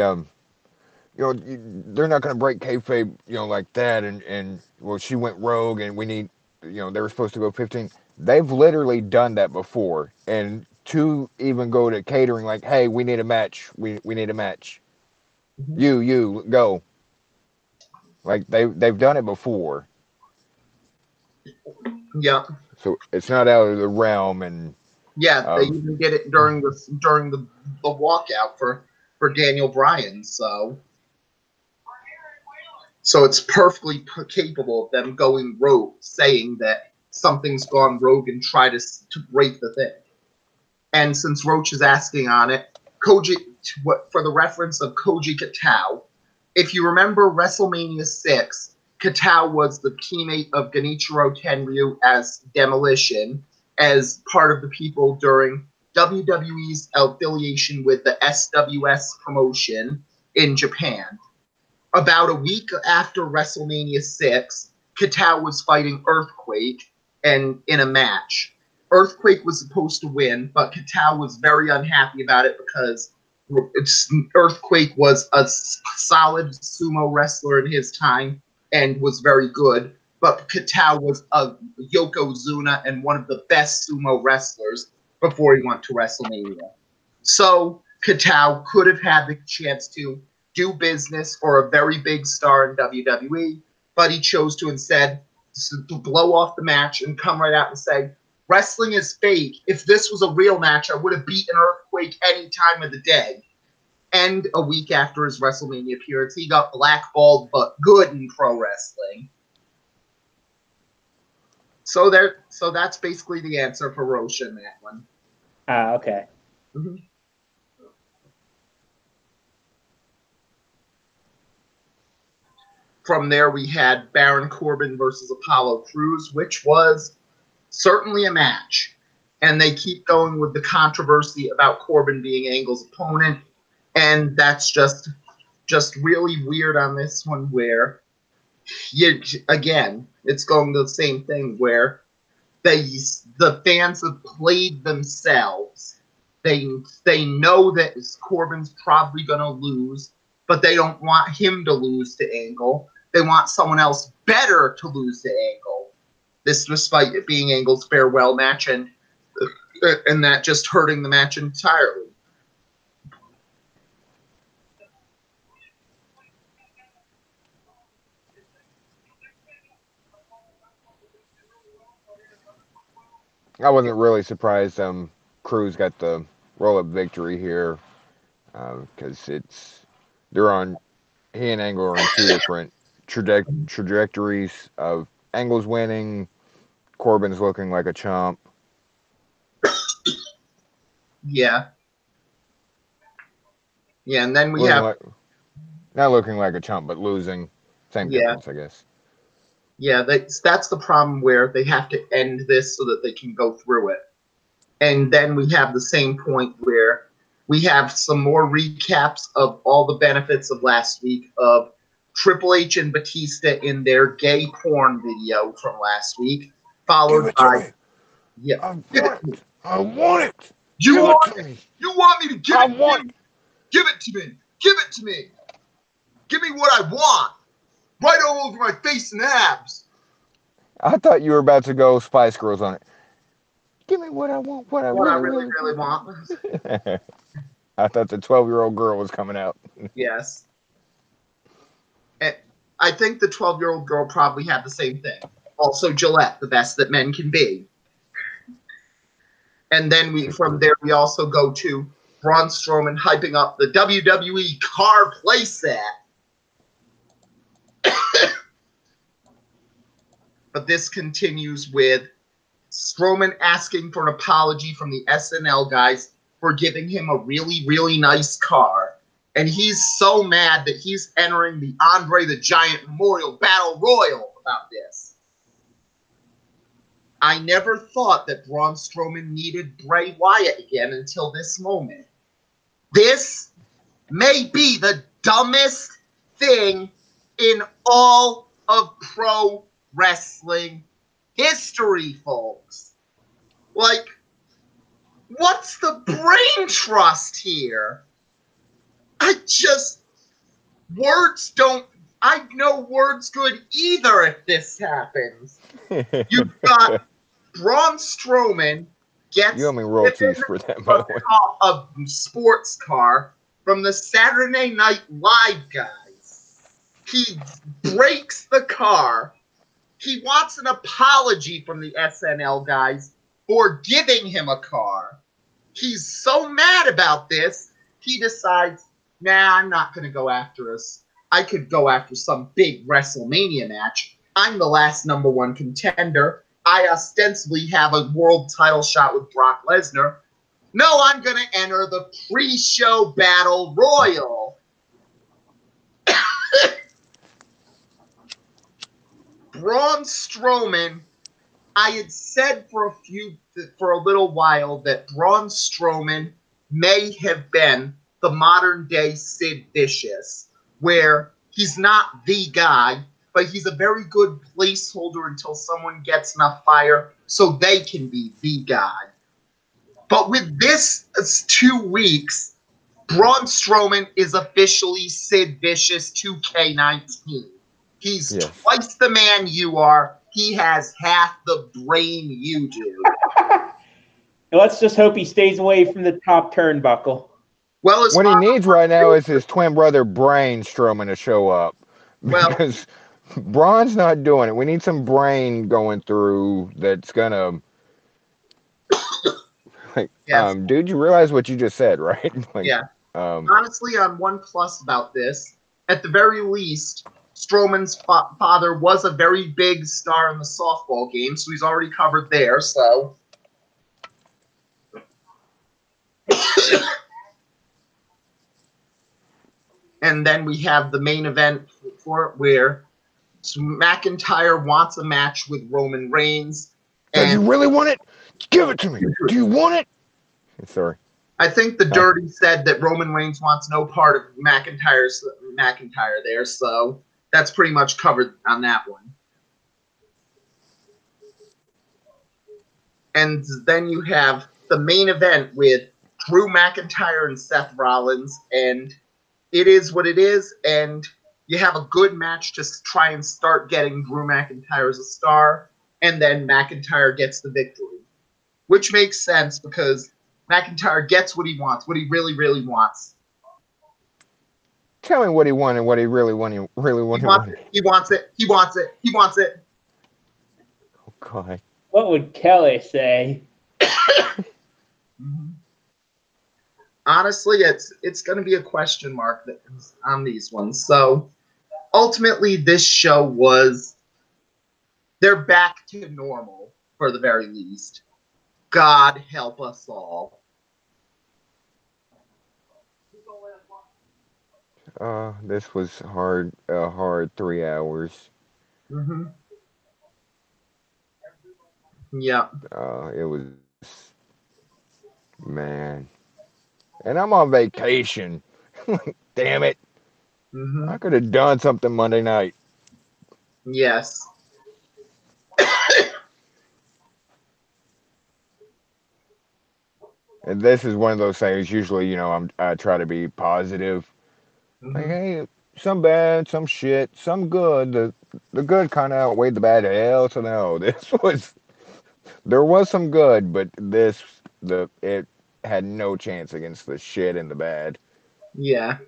they're not going to break kayfabe like that, and well, she went rogue, and we need they were supposed to go 15. They've literally done that before, and to even go to catering like, hey, we need a match, we need a match. You go. Like they've done it before, Yeah, so it's not out of the realm and yeah. They of. even did it during the walkout for Daniel Bryan. So it's perfectly capable of them going rogue, saying that something's gone rogue and try to break the thing. And since Roach is asking on it, Koji, for the reference of Koji Katao, if you remember WrestleMania 6, Katao was the teammate of Genichiro Tenryu as Demolition, as part of the people during WWE's affiliation with the SWS promotion in Japan. About a week after WrestleMania 6, Katao was fighting Earthquake and in a match. Earthquake was supposed to win, but Katao was very unhappy about it because Earthquake was a solid sumo wrestler in his time and was very good. But Katao was a Yokozuna and one of the best sumo wrestlers before he went to WrestleMania. So Katao could have had the chance to do business for a very big star in WWE, but he chose to instead to blow off the match and come right out and say, wrestling is fake. If this was a real match, I would have beaten Earthquake any time of the day. And a week after his WrestleMania appearance, he got blackballed, but good in pro wrestling. So that's basically the answer for Roche in that one. Okay. Mm-hmm. From there, we had Baron Corbin versus Apollo Crews, which was certainly a match. And they keep going with the controversy about Corbin being Angle's opponent. And that's just really weird on this one where, again, it's going to the same thing where the fans have played themselves. They know that Corbin's probably going to lose, but they don't want him to lose to Angle. They want someone else better to lose to Angle. This despite it being Angle's farewell match and that just hurting the match entirely. I wasn't really surprised Cruz got the roll up victory here because they're on he and Angle are on two different trajectories of Angle's winning, Corbin's looking like a chump. Yeah. Yeah, and then we Looking have like not looking like a chump, but losing. Same yeah. difference, I guess. Yeah, that's the problem where they have to end this so that they can go through it. And then we have the same point where we have some more recaps of all the benefits of last week of Triple H and Batista in their gay porn video from last week, followed Give it to by me. yeah. I want it. I want it. You Give want it to me. You want me to give I it to want you? Give it to me. Give it to me. Give me what I want. Right all over my face and abs. I thought you were about to go Spice Girls on it. Give me what I want, what I What I really, really, really really want. want. I thought the 12-year-old girl was coming out. Yes. And I think the 12-year-old girl probably had the same thing. Also, Gillette, the best that men can be. And then from there, we also go to Braun Strowman hyping up the WWE car playset. But this continues with Strowman asking for an apology from the SNL guys for giving him a really, really nice car. And he's so mad that he's entering the Andre the Giant Memorial Battle Royal about this. I never thought that Braun Strowman needed Bray Wyatt again until this moment. This may be the dumbest thing in all of pro wrestling history, folks. Like, what's the brain trust here? Words don't, I know words good either if this happens. You've got Braun Strowman You gets owe me royalties for that, by the way. a sports car from the Saturday Night Live guys. He breaks the car. He wants an apology from the SNL guys for giving him a car. He's so mad about this, he decides, nah, I'm not going to go after us. I could go after some big WrestleMania match. I'm the last number one contender. I ostensibly have a world title shot with Brock Lesnar. No, I'm going to enter the pre-show battle royal. Braun Strowman, I had said for a little while that Braun Strowman may have been the modern day Sid Vicious, where he's not the guy, but he's a very good placeholder until someone gets enough fire so they can be the guy. But with this 2 weeks, Braun Strowman is officially Sid Vicious 2K19. He's Yes. twice the man you are. He has half the brain you do. Let's just hope he stays away from the top turnbuckle. Well, as What he far needs right now is his twin brother Brain Strowman to show up. well, Because Braun's not doing it. We need some brain going through that's gonna like yes, dude, you realize what you just said, right? Like yeah. um Honestly, I'm one plus about this. At the very least, Strowman's father was a very big star in the softball game, so he's already covered there. So, and then we have the main event for it, where McIntyre wants a match with Roman Reigns, does you and really want it? Give it to me. Do you want it? Sorry. I think the Dirty said that Roman Reigns wants no part of McIntyre there, so that's pretty much covered on that one. And then you have the main event with Drew McIntyre and Seth Rollins, and it is what it is, and you have a good match to try and start getting Drew McIntyre as a star, and then McIntyre gets the victory, which makes sense because McIntyre gets what he wants, what he really, really wants. Tell me what he wanted, what he really wanted, really He wanted. wants it. He wants it. He wants it. He wants it. Oh God. What would Kelly say? Mm-hmm. Honestly, it's going to be a question mark on these ones. So ultimately, this show was they're back to normal for the very least. God help us all. This was hard. Hard 3 hours. Mm-hmm. Yeah. It was man, and I'm on vacation. Damn it! Mm-hmm. I could have done something Monday night. Yes. And this is one of those things. Usually, I try to be positive. Like, Mm-hmm. hey, some bad, some shit, some good. The good kind of outweighed the bad. Hell, so no, this was there was some good, but it had no chance against the shit and the bad. Yeah.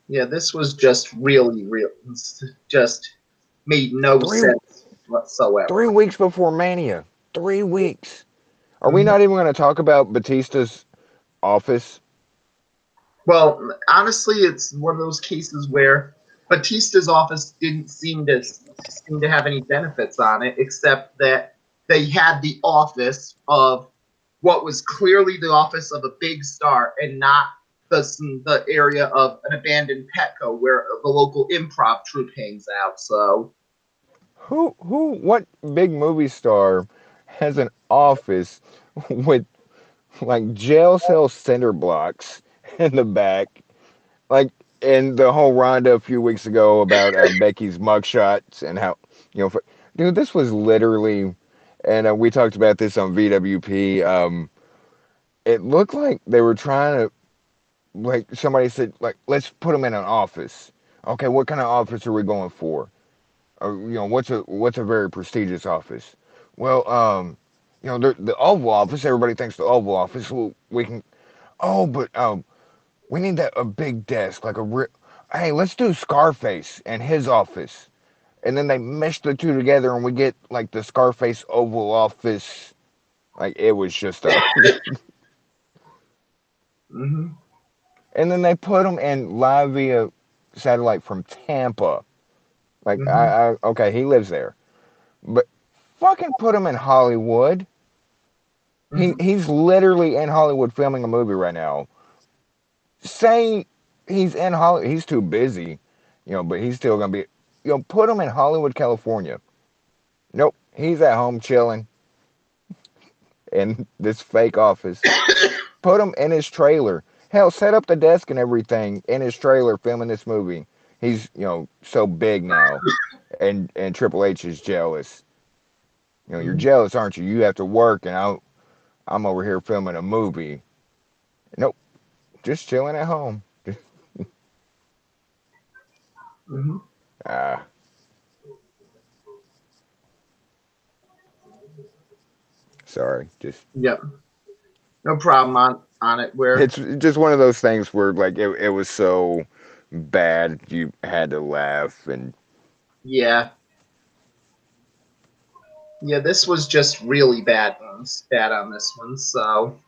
Yeah. This was just really, real. Just made no Three sense three whatsoever. weeks before Mania. 3 weeks. Are we Mm-hmm. not even going to talk about Batista's office? Well, honestly, it's one of those cases where Batista's office didn't seem to have any benefits on it, except that they had the office of what was clearly the office of a big star, and not the area of an abandoned Petco where the local improv troupe hangs out. So, What big movie star has an office with like jail cell cinder blocks in the back? Like in the whole Ronda a few weeks ago about Becky's mugshots and how, dude, this was literally, and we talked about this on VWP. It looked like they were trying to, like somebody said, like, let's put them in an office. Okay, what kind of office are we going for? Or, what's a very prestigious office? Well, the Oval Office. Everybody thinks the Oval Office. Well, we can. Oh, but We need a big desk, like hey, let's do Scarface and his office. And then they mesh the two together and we get like the Scarface Oval Office. Like it was just a. Hmm. And then they put him in live via satellite from Tampa. Like Hmm. okay, he lives there, but fucking put him in Hollywood. Hmm. He's literally in Hollywood filming a movie right now. Say he's in Hollywood, he's too busy, but he's still gonna be. Put him in Hollywood, California. Nope, he's at home chilling in this fake office. Put him in his trailer. Hell, set up the desk and everything in his trailer filming this movie. He's, so big now, and Triple H is jealous. You're Hmm. jealous, aren't you? You have to work, and I'm over here filming a movie. Nope, just chilling at home. Hmm. Ah, sorry. Just Yep. No problem on it. Where it's just one of those things where like it was so bad you had to laugh and yeah, yeah, this was just really bad on this one. So,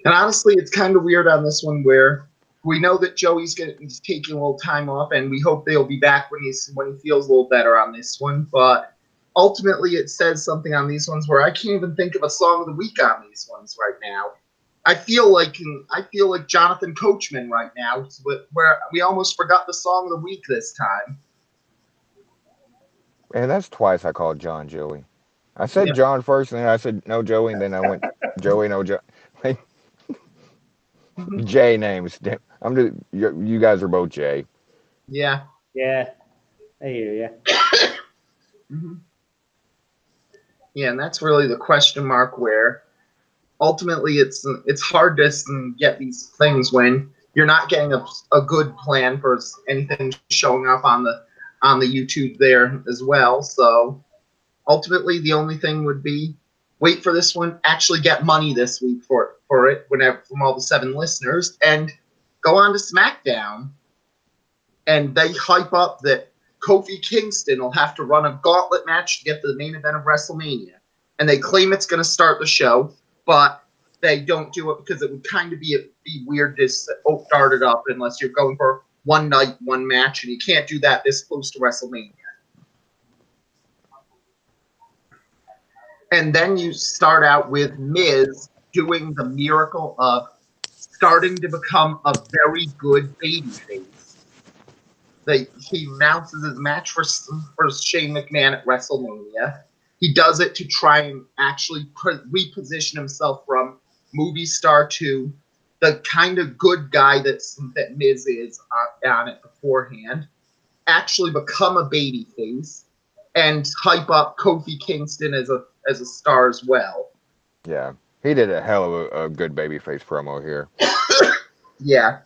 and honestly, it's kind of weird on this one where we know that he's taking a little time off, and we hope they'll be back when he feels a little better on this one. But ultimately, it says something on these ones where I can't even think of a song of the week on these ones right now. I feel like Jonathan Coachman right now, where we almost forgot the song of the week this time. and that's twice I called John Joey. I said Yeah. John first, and then I said no Joey, and then I went Joey, no Joe. Like Mhm. J names. I'm just you guys are both J. Yeah. Yeah, I hear you. Hmm. Yeah, and that's really the question mark where ultimately it's hard to get these things when you're not getting a good plan for anything showing up on the YouTube there as well. So ultimately, the only thing would be wait for this one, actually get money this week for it, whenever from all the 7 listeners, and go on to SmackDown, and they hype up that Kofi Kingston will have to run a gauntlet match to get to the main event of WrestleMania, and they claim it's going to start the show, but they don't do it because it would kind of be weird to start it up unless you're going for one night, one match, and you can't do that this close to WrestleMania. And then you start out with Miz doing the miracle of starting to become a very good babyface. He announces his match for Shane McMahon at WrestleMania. He does it to try and actually reposition himself from movie star to the kind of good guy that Miz is on it beforehand. Actually become a babyface and hype up Kofi Kingston as a star as well. Yeah, he did a hell of a good babyface promo here. Yeah,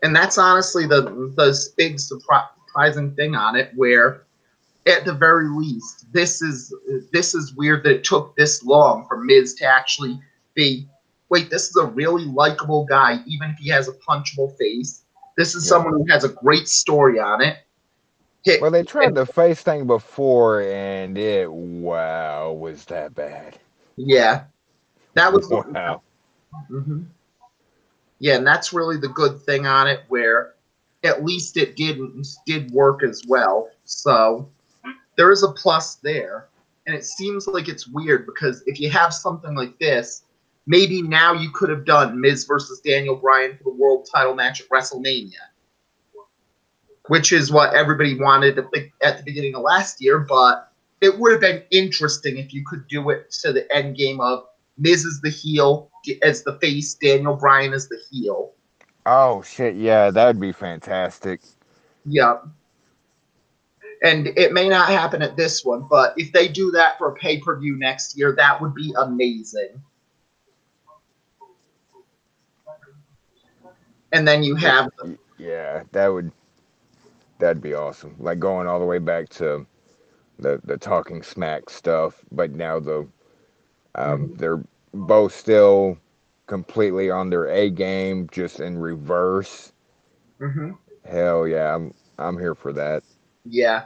and that's honestly the big surprising thing on it. Where at the very least, this is weird that it took this long for Miz to actually be. Wait, this is a really likable guy, even if he has a punchable face. This is Yeah. someone who has a great story on it. Well, Hit, they tried and, the face thing before, and wow, was that bad? yeah, that was the. Wow. Mhm. Yeah, and that's really the good thing on it, where at least it did work as well. So there is a plus there, and it seems like it's weird because if you have something like this, maybe now you could have done Miz versus Daniel Bryan for the world title match at WrestleMania, which is what everybody wanted at the beginning of last year. But it would have been interesting if you could do it to the end game of Miz as the heel, as the face, Daniel Bryan as the heel. Oh shit, yeah, that would be fantastic. Yeah. And it may not happen at this one, but if they do that for a pay per view next year, that would be amazing. And then you It, have, yeah, that'd be awesome. Like going all the way back to the talking smack stuff, but now mhm, they're both still. completely on their A game, just in reverse. Hmm. Hell yeah, I'm here for that. Yeah,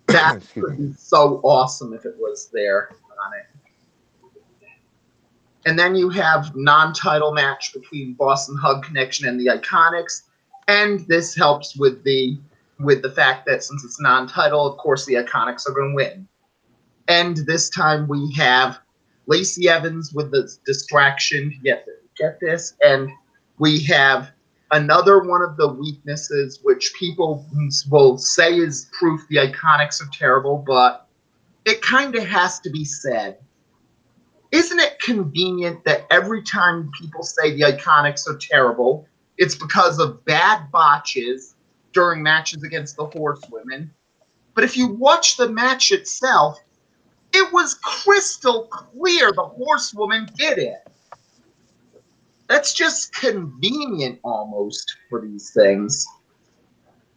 that Excuse could me. be so awesome if it was there on it. And then you have non-title match between Boston Hug Connection and the Iconics, and this helps with the fact that since it's non-title, of course the Iconics are going to win. And this time we have Lacey Evans with the distraction. Get this, and we have another one of the weaknesses, which people will say is proof the Iconics are terrible, but it kind of has to be said. Isn't it convenient that every time people say the Iconics are terrible, it's because of bad botches during matches against the Horsewomen? But if you watch the match itself, it was crystal clear the Horsewoman did it. That's just convenient almost for these things.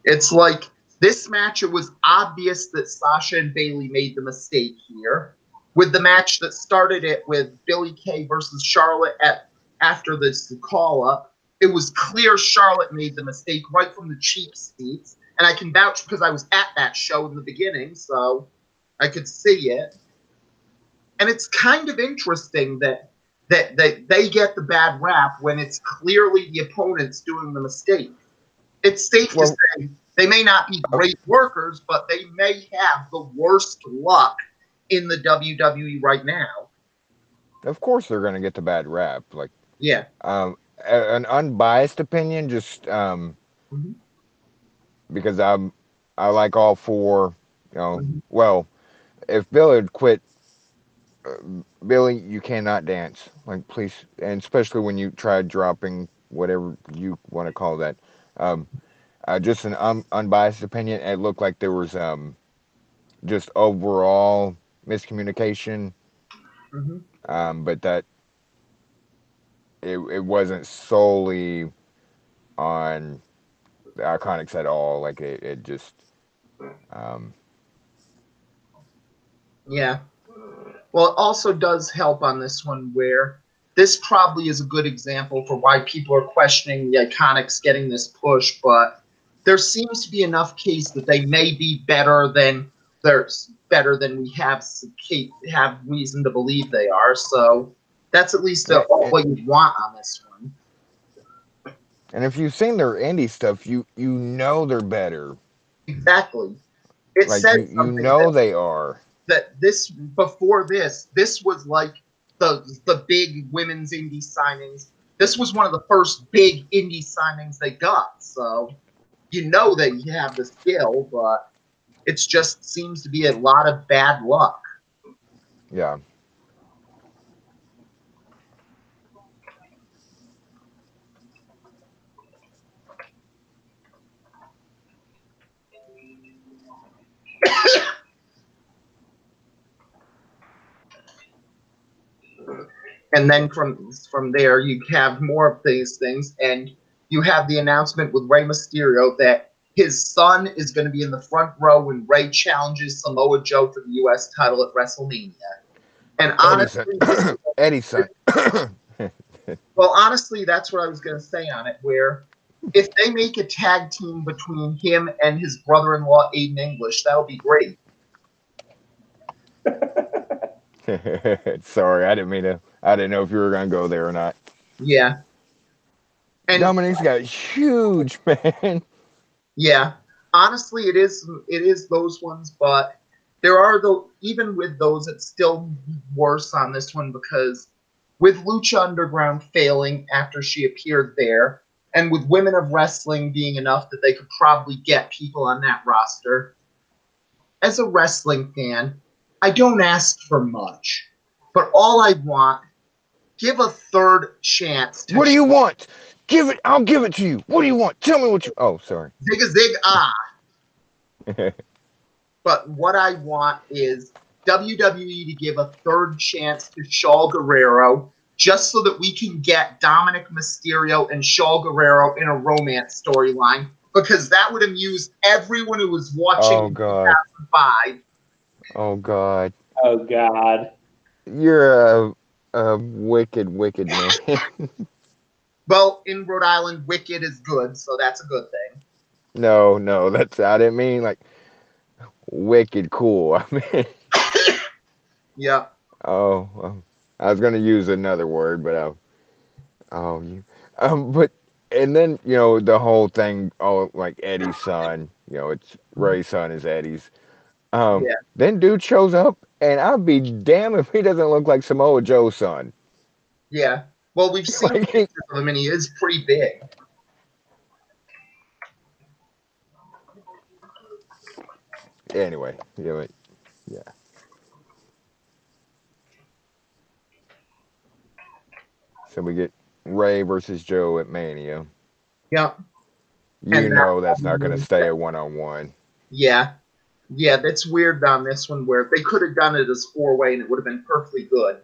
It's like this match, it was obvious that Sasha and Bayley made the mistake here. With the match that started it with Billie Kay versus Charlotte after this call up, it was clear Charlotte made the mistake right from the cheap seats. And I can vouch because I was at that show in the beginning, so I could see it. And it's kind of interesting that they get the bad rap when it's clearly the opponents doing the mistake. It's safe to Well, say they may not be of, great workers, but they may have the worst luck in the WWE right now. of course they're gonna get the bad rap. Like, Yeah. an unbiased opinion, just Mm-hmm. because I like all four. Mm-hmm. Well, if Bill had quit, Billy, you cannot dance. Like, please, and especially when you try dropping whatever you want to call that. Um, just an unbiased opinion. It looked like there was just overall miscommunication, Mm-hmm. but that it wasn't solely on the Iconics at all. Like it just um, Yeah. Well, it also does help on this one where this probably is a good example for why people are questioning the Iconics getting this push, but there seems to be enough case that they may be better than there's better than we have reason to believe they are. So that's at least yeah. what you want on this one. And if you've seen their indie stuff, you know they're better. Exactly. It Like says you something know they are. that this before this was like the big women's indie signings. This was one of the first big indie signings they got. So you know that you have the skill, but it just seems to be a lot of bad luck. Yeah. And then from there you have more of these things, and you have the announcement with Rey Mysterio that his son is going to be in the front row when Rey challenges Samoa Joe for the U.S. title at WrestleMania. And Edison. honestly, this Edison. well, honestly, that's what I was going to say on it. Where if they make a tag team between him and his brother-in-law Aiden English, that would be great. Sorry, I didn't mean to. I didn't know if you were gonna go there or not. Yeah, and Dominic's got huge, man. yeah, honestly, it is those ones, but there are though even with those, it's still worse on this one because with Lucha Underground failing after she appeared there, and with Women of Wrestling being enough that they could probably get people on that roster. As a wrestling fan, I don't ask for much, but all I want, give a third chance to What do you want? Give it. I'll give it to you. What do you want? Tell me what you. Oh, sorry. zig a zig ah. But what I want is WWE to give a third chance to Shaul Guerrero just so that we can get Dominic Mysterio and Shaul Guerrero in a romance storyline because that would amuse everyone who was watching Oh in God. 2005. Oh God. Oh God. You're Wicked, wicked man. Well, in Rhode Island, wicked is good, so that's a good thing. No, no, that's I didn't mean like wicked cool. I mean, Yeah. oh, I was gonna use another word, but you, but and then the whole thing, oh, like Eddie's son, it's Ray's son is Eddie's. Yeah. Then dude shows up, and I'd be damned if he doesn't look like Samoa Joe's son. Yeah. Well, we've seen Like, pictures of him, and he is pretty big. anyway, yeah. So we get Ray versus Joe at Mania. Yeah. You And that know that's not going to one, stay a one-on-one. yeah. Yeah, that's weird on this one where they could have done it as four-way and it would have been perfectly good.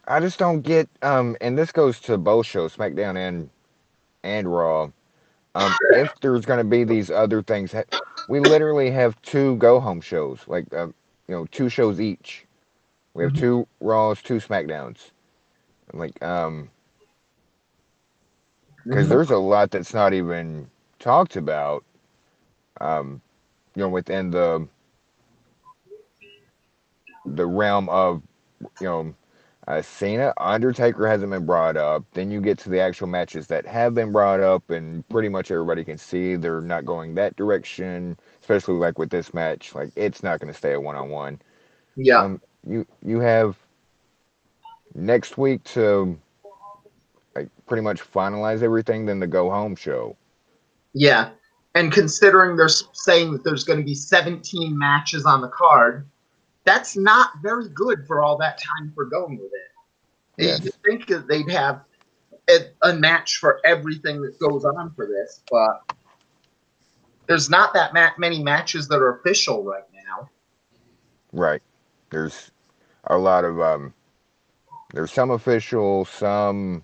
I just don't get and this goes to both shows, SmackDown and Raw. If there's going to be these other things, we literally have two go home shows, like two shows each. We have Mm-hmm. two Raws, two SmackDowns. Like because Mm-hmm. there's a lot that's not even talked about. Um, within the realm of you know Cena, Undertaker hasn't been brought up. Then you get to the actual matches that have been brought up, and pretty much everybody can see they're not going that direction. Especially like with this match, like it's not going to stay a one-on-one. Yeah. You have next week to like pretty much finalize everything. Then the go home show. Yeah. And considering they're saying that there's going to be 17 matches on the card, that's not very good for all that time for going with it. You Yes, think that they'd have a match for everything that goes on for this, but there's not that many matches that are official right now. right. There's a lot of there's some official, some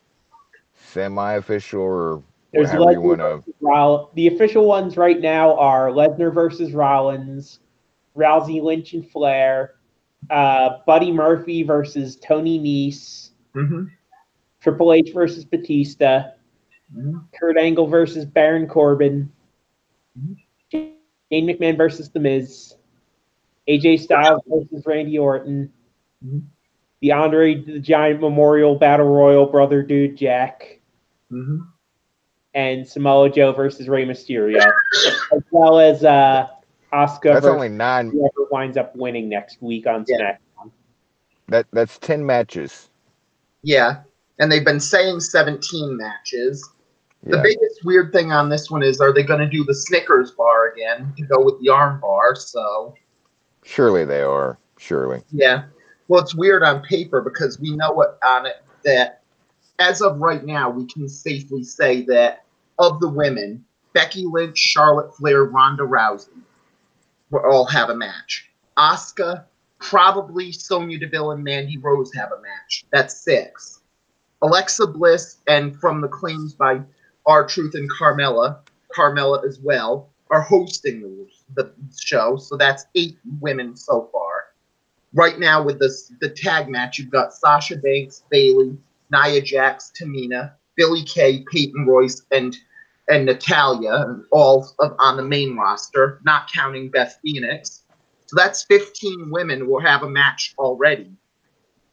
semi-official, or There's however you Lesnar want to. versus Rollins. The official ones right now are Lesnar versus Rollins, Rousey, Lynch, and Flair, Buddy Murphy versus Tony Nese, Mm-hmm. Triple H versus Batista, Mm-hmm. Kurt Angle versus Baron Corbin, Mm-hmm. Shane McMahon versus The Miz, AJ Styles versus Randy Orton, Mm-hmm. the Andre the Giant Memorial Battle Royal Brother Dude Jack, Mm-hmm. and Samoa Joe versus Rey Mysterio, as well as Asuka That's versus only nine. whoever winds up winning next week on Yeah. SmackDown. That's 10 matches. Yeah. And they've been saying 17 matches. The Yeah, biggest weird thing on this one is, are they going to do the Snickers bar again to go with the arm bar? So, surely they are. Surely. yeah. Well, it's weird on paper because we know what on it that as of right now, we can safely say that of the women, Becky Lynch, Charlotte Flair, Ronda Rousey will all have a match. Asuka, probably Sonya Deville, and Mandy Rose have a match. That's 6. Alexa Bliss, and from the claims by R-Truth and Carmella as well, are hosting the show. So that's 8 women so far. Right now with the tag match, you've got Sasha Banks, Bayley, Nia Jax, Tamina, Billie Kay, Peyton Royce, and Natalia, all on the main roster, not counting Beth Phoenix. So that's 15 women who will have a match already.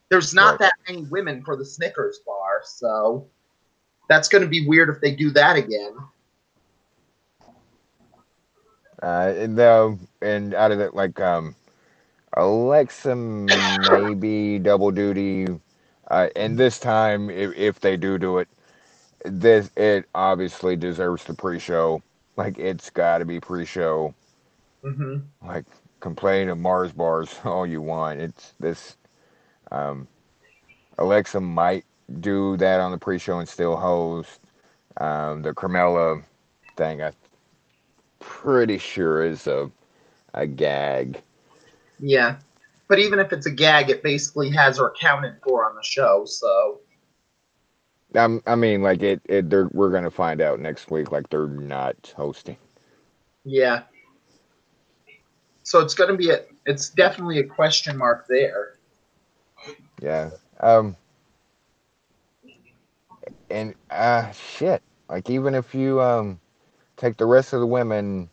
There's not Right. that many women for the Snickers bar, so that's going to be weird if they do that again. And out of it, like Alexa maybe double duty. And this time, if they do it, it obviously deserves the pre-show. Like it's got to be pre-show. Mm-hmm. Like complain of Mars bars all you want. It's this. Um, Alexa might do that on the pre-show and still host. The Carmella thing, I'm pretty sure is a gag. Yeah. But even if it's a gag, it basically has her accounted for on the show, so. I mean, like we're gonna find out next week. Like they're not hosting. Yeah. So it's going to be it's definitely a question mark there. Yeah. And shit. Like even if you take the rest of the women,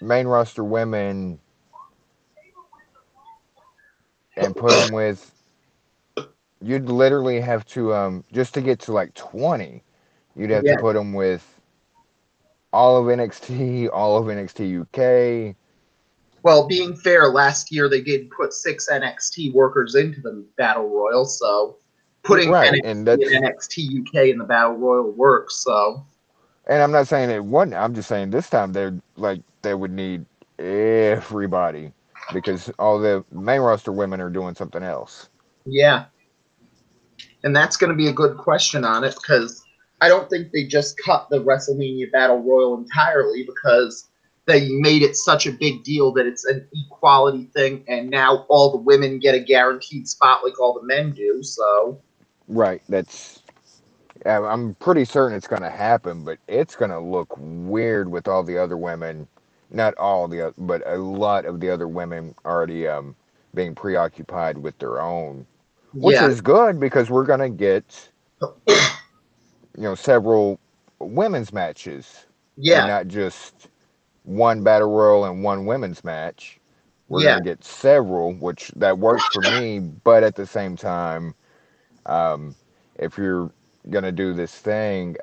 main roster women, and put them with, you'd literally have to just to get to like 20, you'd have to Yeah. put them with all of NXT, all of NXT UK. Well, being fair, last year they did put 6 NXT workers into the Battle Royal, so putting Right, and NXT and that's, NXT UK in the Battle Royal works. So and I'm not saying it wouldn't. I'm just saying this time they're like they would need everybody because all the main roster women are doing something else. yeah, and that's going to be a good question on it because I don't think they just cut the WrestleMania Battle Royal entirely because they made it such a big deal that it's an equality thing, and now all the women get a guaranteed spot like all the men do. So Right, that's, I'm pretty certain it's going to happen, but it's going to look weird with all the other women. Not all the, but a lot of the other women already being preoccupied with their own, which yeah, is good because we're going to get, several women's matches and yeah, not just one battle royal and one women's match. We're going yeah, to get several, which that works for me, but at the same time, um, if you're going to do this thing,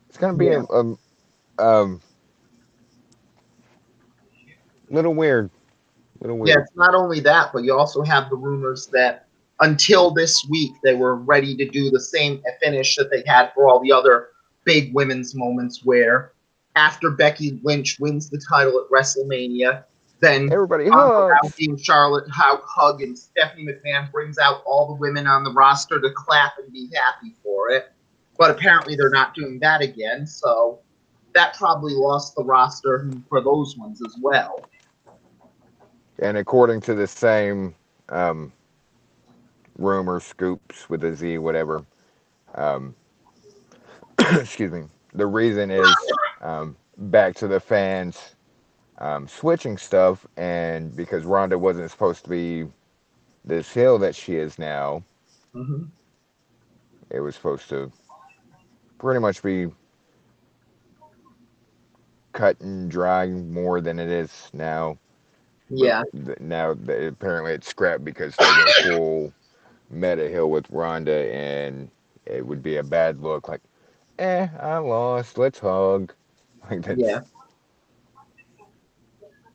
it's going to be yeah. a little weird. Little Yeah, weird. it's not only that, but you also have the rumors that until this week they were ready to do the same finish that they had for all the other big women's moments where after Becky Lynch wins the title at WrestleMania, then Everybody Ronda hugs. Rousey and Charlotte hug and Stephanie McMahon brings out all the women on the roster to clap and be happy for it. But apparently they're not doing that again, so that probably lost the roster for those ones as well. And according to the same um, rumor, scoops with a Z, whatever, um, excuse me, the reason is back to the fans switching stuff, and because Ronda wasn't supposed to be this heel that she is now, Mm-hmm. it was supposed to pretty much be cut and dry more than it is now. But Yeah, now apparently it's scrapped because they went full meta heel with Ronda, and it would be a bad look. Like, I lost. Let's hug. Like yeah. that's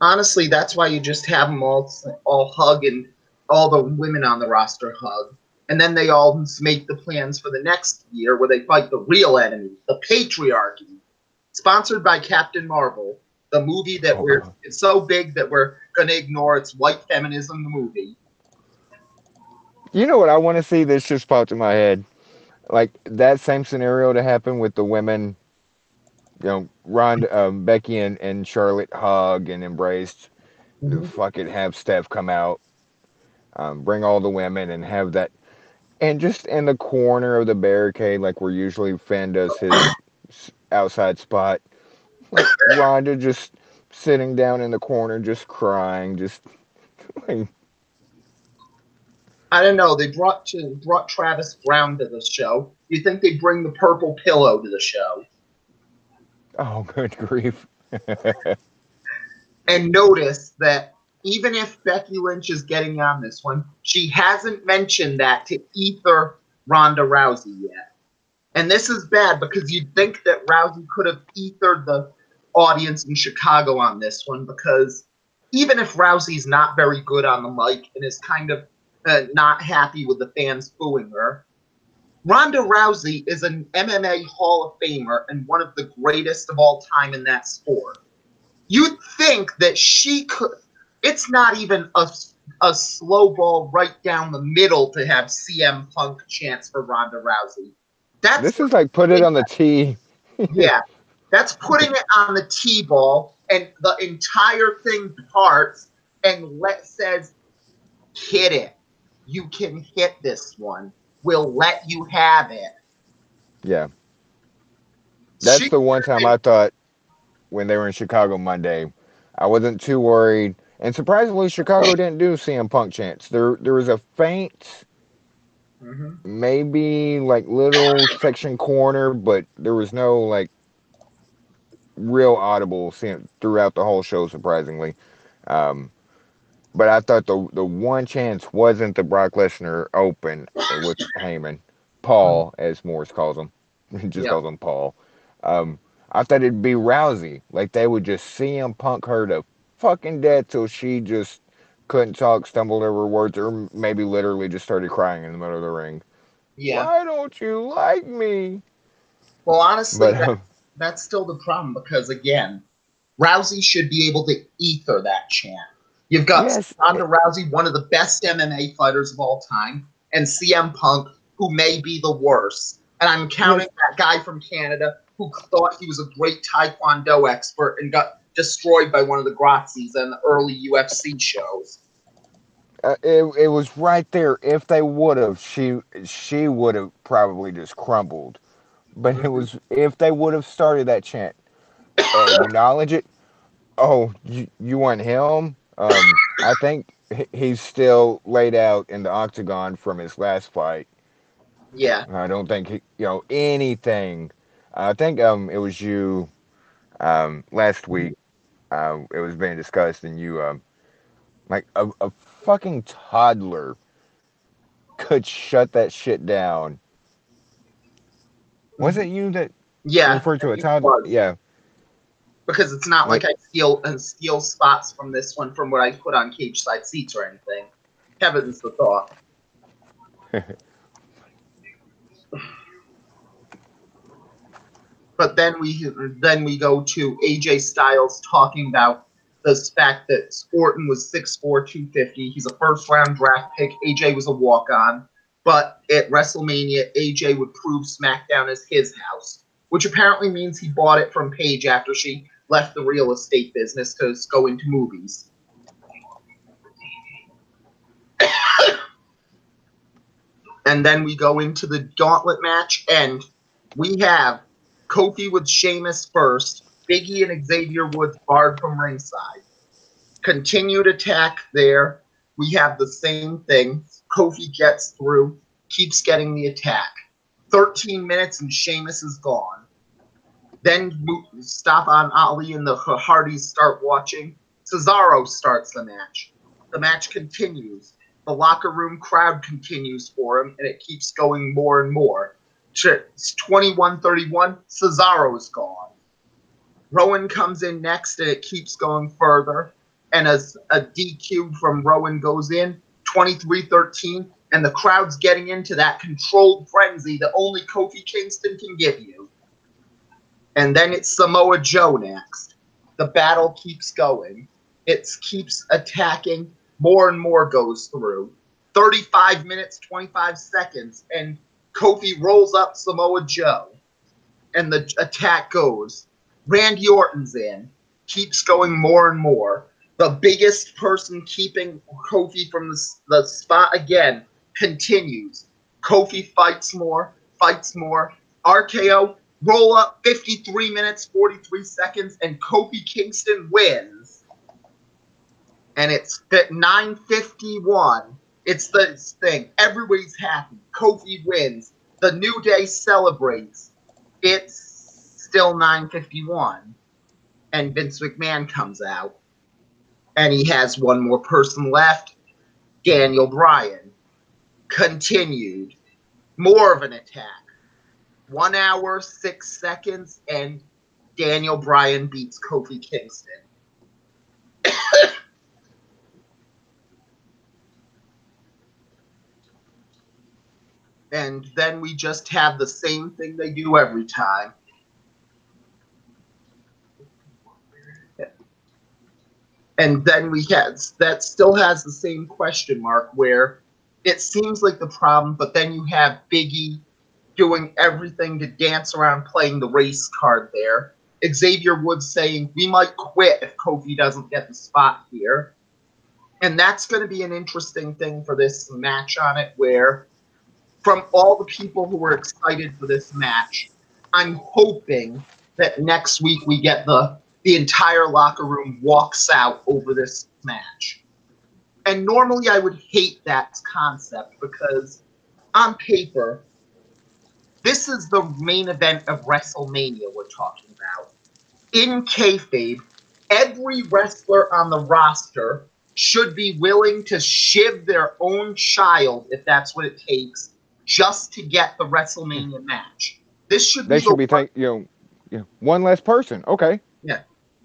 Honestly, that's why you just have them all hug and all the women on the roster hug, and then they all make the plans for the next year where they fight the real enemy, the patriarchy, sponsored by Captain Marvel, the movie that oh we're god. it's so big that we're gonna ignore its white feminism. The movie. You know what I want to see? This just popped in my head. Like that same scenario to happen with the women. Ronda, Becky, and Charlotte hug and embraced. Mm-hmm. Fucking have Steph come out, bring all the women, and have that. And just in the corner of the barricade, like where usually Finn does his outside spot, like Ronda just sitting down in the corner, just crying, just like, I don't know. They brought Travis Brown to the show. You think they bring the purple pillow to the show? oh, good grief. And notice that even if Becky Lynch is getting on this one, she hasn't mentioned that to either Ronda Rousey yet. And this is bad because you'd think that Rousey could have ethered the audience in Chicago on this one because even if Rousey's not very good on the mic and is kind of not happy with the fans booing her, Ronda Rousey is an MMA Hall of Famer and one of the greatest of all time in that sport. You'd think that she could. It's not even a slow ball right down the middle to have CM Punk chance for Ronda Rousey. That's This is like put it on the tee. yeah, that's putting it on the T-ball, and the entire thing parts and says, "Hit it. You can hit this one. We'll let you have it." Yeah, that's She the one time I thought. when they were in Chicago Monday. I wasn't too worried, and surprisingly, Chicago didn't do CM Punk chants. There was a faint, Mm-hmm. maybe like little section corner, but there was no like real audible throughout the whole show. Surprisingly, um, but I thought the one chance wasn't the Brock Lesnar Open with Heyman, Paul as Morris calls him, just Yeah. calls him Paul. Um, I thought it'd be Rousey, like they would just CM Punk her to fucking death till she just couldn't talk, stumbled over words, or maybe literally just started crying in the middle of the ring. Yeah. Why don't you like me? Well, honestly, But that's still the problem because again, Rousey should be able to ether that chant. You've got yes, Ronda Rousey, one of the best MMA fighters of all time, and CM Punk, who may be the worst. And I'm counting yes, that guy from Canada who thought he was a great Taekwondo expert and got destroyed by one of the Gracies in the early UFC shows. it was right there. If they would have, she would have probably just crumbled. But it Mm-hmm. was if they would have started that chant, acknowledge it. Oh, you want him? I think he's still laid out in the octagon from his last fight. Yeah. I don't think anything. I think it was you last week. It was being discussed, and you like a fucking toddler could shut that shit down. Was Mm-hmm. it you that Yeah, referred to a it toddler? was. Yeah, Because it's not like like I steal spots from this one from what I put on cage side seats or anything. Heavens the thought. But then we go to AJ Styles talking about the fact that Orton was 6'4", 250. He's a first round draft pick. AJ was a walk on. But at WrestleMania, AJ would prove SmackDown as his house, which apparently means he bought it from Paige after she left the real estate business to go into movies. And then we go into the gauntlet match, and we have Kofi with Sheamus first, Biggie and Xavier Woods barred from ringside. Continued attack there. We have the same thing. Kofi gets through, keeps getting the attack. 13 minutes and Sheamus is gone. Then stop on Ali and the Hardys start watching. Cesaro starts the match. The match continues. The locker room crowd continues for him, and it keeps going more and more. It's 21-31. Cesaro's gone. Rowan comes in next, and it keeps going further. And as a DQ from Rowan goes in, 23-13, and the crowd's getting into that controlled frenzy that only Kofi Kingston can give you. And then it's Samoa Joe next. The battle keeps going. It keeps attacking. More and more goes through. 35 minutes, 25 seconds, and Kofi rolls up Samoa Joe. And the attack goes. Randy Orton's in. Keeps going more and more. The biggest person keeping Kofi from the spot again continues. Kofi fights more, fights more. RKO, roll up 53 minutes, 43 seconds, and Kofi Kingston wins. And it's at 9:51. It's the thing. Everybody's happy. Kofi wins. The New Day celebrates. It's still 9:51. And Vince McMahon comes out. And he has one more person left. Daniel Bryan. Continued. More of an attack. 1 hour, 6 seconds, and Daniel Bryan beats Kofi Kingston. And then we just have the same thing they do every time. And then we have that still has the same question mark where it seems like the problem, but then you have Biggie doing everything to dance around playing the race card there. Xavier Woods saying, we might quit if Kofi doesn't get the spot here. And that's going to be an interesting thing for this match on it, where from all the people who were excited for this match, I'm hoping that next week we get the the entire locker room walks out over this match. And normally I would hate that concept because on paper, this is the main event of WrestleMania we're talking about. In kayfabe, every wrestler on the roster should be willing to shiv their own child, if that's what it takes, just to get the WrestleMania match. This should They be the should be one. one less person. Okay. Yeah,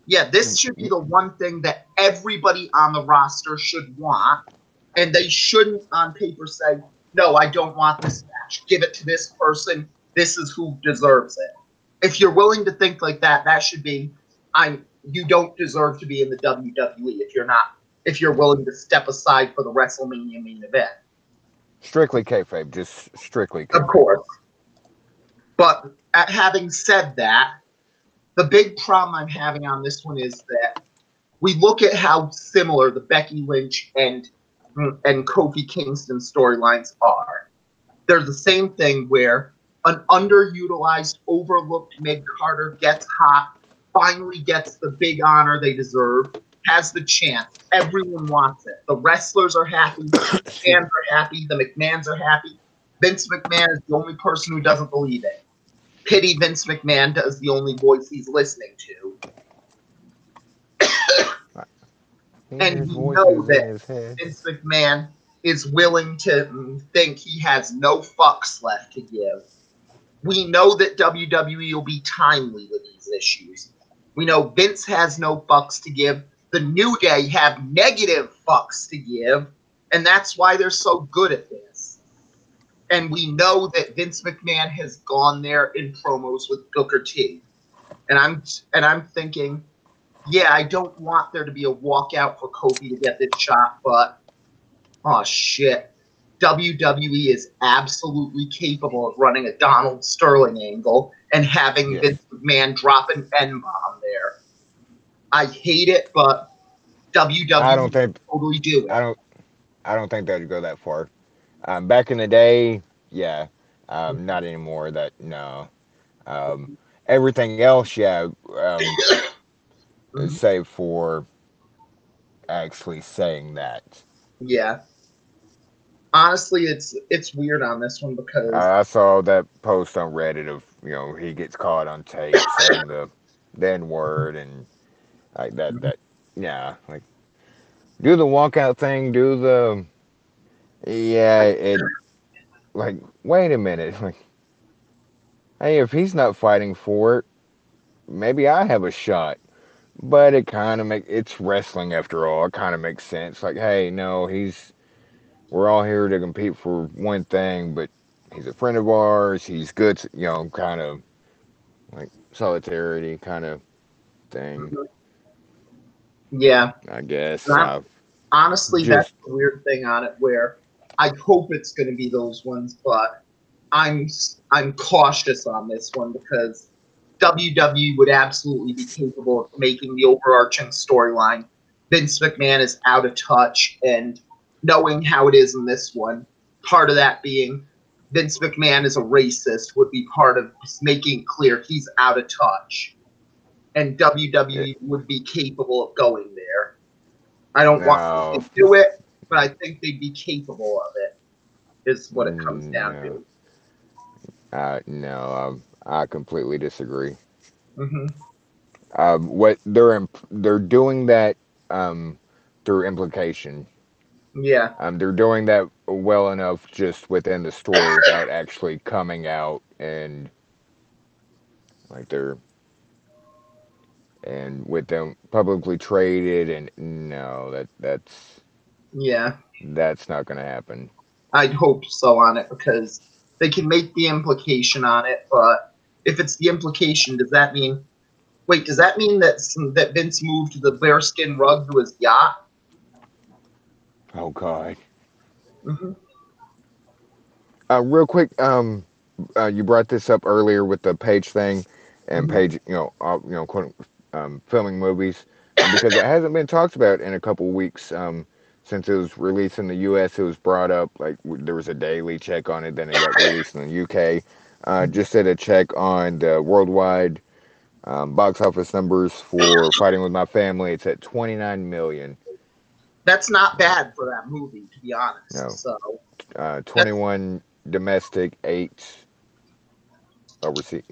yeah. This should be the one thing that everybody on the roster should want, and they shouldn't, on paper, say, "No, I don't want this match. Give it to this person. This is who deserves it." If you're willing to think like that, that should be, "I'm. You don't deserve to be in the WWE if you're not. If you're willing to step aside for the WrestleMania main event." Strictly kayfabe, just strictly Of kayfabe. course. But having said that, the big problem I'm having on this one is that we look at how similar the Becky Lynch and Kofi Kingston storylines are. They're the same thing where an underutilized, overlooked mid Carter gets hot, finally gets the big honor they deserve, has the chance. Everyone wants it. The wrestlers are happy, the Excuse fans me. are happy, the McMahons are happy. Vince McMahon is the only person who doesn't believe it. Pity Vince McMahon does the only voice he's listening to. And His we voice know is in that his head. Vince McMahon is willing to think he has no fucks left to give. We know that WWE will be timely with these issues. We know Vince has no fucks to give. The New Day have negative fucks to give, and that's why they're so good at this. And we know that Vince McMahon has gone there in promos with Booker T. And I'm thinking, yeah, I don't want there to be a walkout for Kofi to get this shot, but oh shit. WWE is absolutely capable of running a Donald Sterling angle and having Yes. Vince McMahon drop an N bomb there. I hate it, but I WWE don't think totally do I it. don't I don't think they'd go that far. Back in the day, yeah. Not anymore. That no. Um, Everything else, yeah. Mhm. Save for actually saying that. Yeah. Honestly, it's weird on this one because I saw that post on Reddit of he gets caught on tape saying the N word and like that yeah, like do the walkout thing, do the yeah, it like wait a minute, like hey, if he's not fighting for it, maybe I have a shot. But it kind of it's wrestling after all. It kind of makes sense. Like, hey, no, we're all here to compete for one thing, but he's a friend of ours. He's good, kind of like solidarity kind of thing. yeah. I guess. And honestly, that's Just the weird thing on it where I hope it's going to be those ones, but I'm I'm cautious on this one because WWE would absolutely be capable of making the overarching storyline. Vince McMahon is out of touch, and knowing how it is in this one, part of that being Vince McMahon is a racist would be part of making clear he's out of touch, and it, WWE would be capable of going there. I don't want no, to do it, but I think they'd be capable of it. Is what it comes down no, to. no. I completely disagree. Hmm. What they're doing that um, through implication. Yeah, They're doing that well enough just within the story without actually coming out and like they're and with them publicly traded and no yeah. that's not going to happen. I'd hope so on it because they can make the implication on it, but if it's the implication, does that mean? Wait, does that mean that Vince moved the bearskin rug to his yacht? Oh God. Hmm. Real quick, you brought this up earlier with the Page thing and Hmm. Page, quote, filming movies, because it hasn't been talked about in a couple weeks. Since it was released in the U.S., it was brought up like there was a daily check on it. Then it got released in the U.K. Just did a check on the worldwide Box office numbers for Fighting with My Family, it's at 29 million. That's not bad for that movie, to be No, honest. So that's 21 domestic, 8 overseas.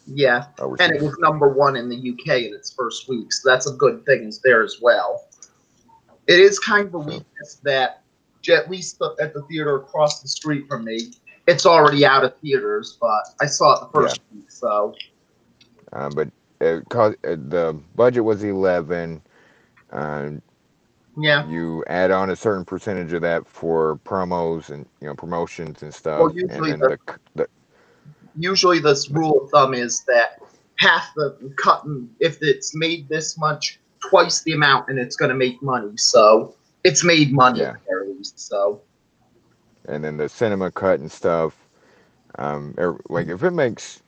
yeah, and it Overseas. was #1 in the UK in its first week, so that's a good thing there as well. It is kind of a So weakness that, at least at the theater across the street from me, it's already out of theaters, but I saw it the yeah, first week, so but the budget was 11. Uh, yeah. you add on a certain percentage of that for promos and promotions and Well, stuff, and usually then the this rule of thumb is that half the cut, if it's made this much, twice the amount, and it's going to make money. So it's made money at yeah, the very least. So and then the cinema cut and stuff. Like if it makes,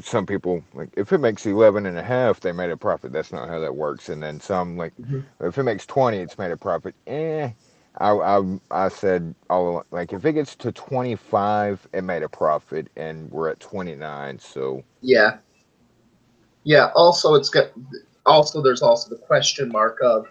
some people like if it makes 11 and a half, they made a profit. That's not how that works. And then some like if it makes 20, it's made a profit. I said like if it gets to 25, it made a profit, and we're at 29. So yeah, yeah. Also, it's got also there's also the question mark of,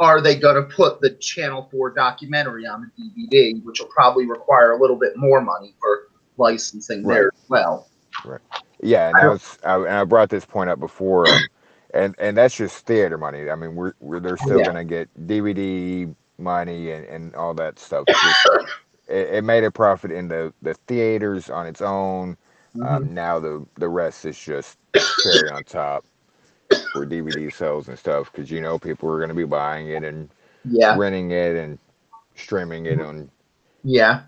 are they going to put the Channel 4 documentary on the DVD, which will probably require a little bit more money for licensing there right, as well. right, yeah. And I don't, I brought this point up before. And that's just theater money. I mean, they're still yeah, gonna get DVD money and all that stuff. Just it made a profit in the theaters on its own. hmm Now the rest is just cherry on top for DVD sales and stuff because people are going to be buying it and yeah, renting it and streaming it on yeah.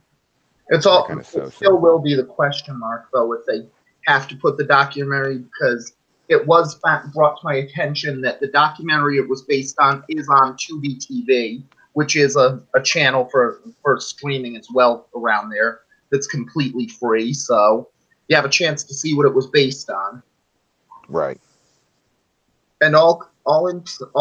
It's that all. kind of It stuff. still So will be the question mark though if they have to put the documentary, because it was brought to my attention that the documentary it was based on is on Tubi TV, which is a channel for streaming as well around there that's completely free. So you have a chance to see what it was based on, right, and all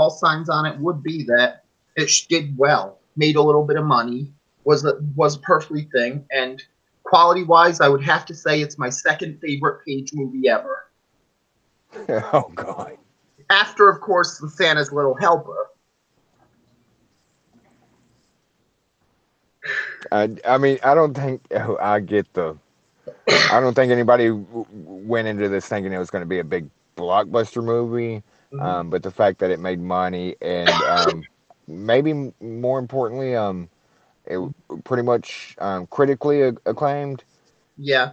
signs on it would be that it did well, made a little bit of money, was a perfectly thing, and quality wise, I would have to say it's my second favorite Page movie ever. oh god. After, of course, the Santa's Little Helper. I mean, I don't think I get the. I don't think anybody went into this thinking it was going to be a big blockbuster movie. Mm-hmm. But the fact that it made money and maybe more importantly, it pretty much critically acclaimed, Yeah,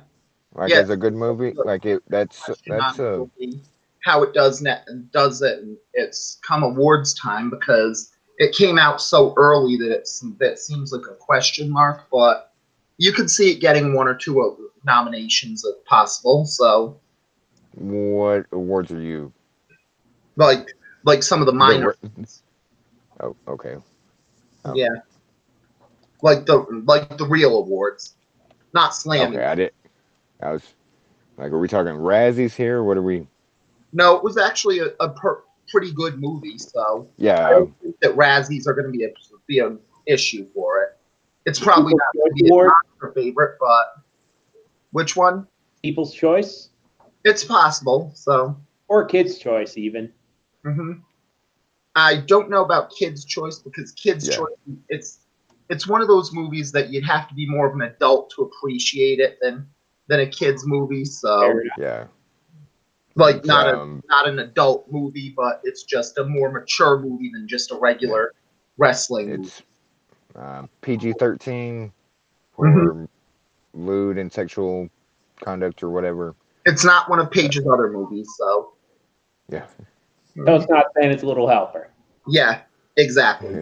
like yeah. as a good movie. Like it, Question that's on it a will be how it does it. And it's come awards time because it came out so early that seems like a question mark, but you could see it getting one or two of nominations if possible. So what awards are you? like some of the minor, The oh okay. Um, yeah, like the real awards, not okay, Slammy. I did. I was like, are we talking Razzies here? What are we? No, it was actually pretty good movie. So I Yeah, don't think that Razzies are going to be an issue for it. It's probably People's not going Choice to be Award, your favorite, but which one? People's Choice, It's possible. So or Kids' Choice, even. hmm I don't know about Kids' Choice because Kids' yeah, Choice it's one of those movies that you'd have to be more of an adult to appreciate it than a kids movie. Fair So enough. yeah. like It's not an adult movie, but it's just a more mature movie than just a yeah. regular wrestling movie. It's PG-13 hmm for lewd and sexual conduct or whatever. It's not one of But Page's other movies, so yeah. So it's not Santa's Little Helper. yeah, exactly.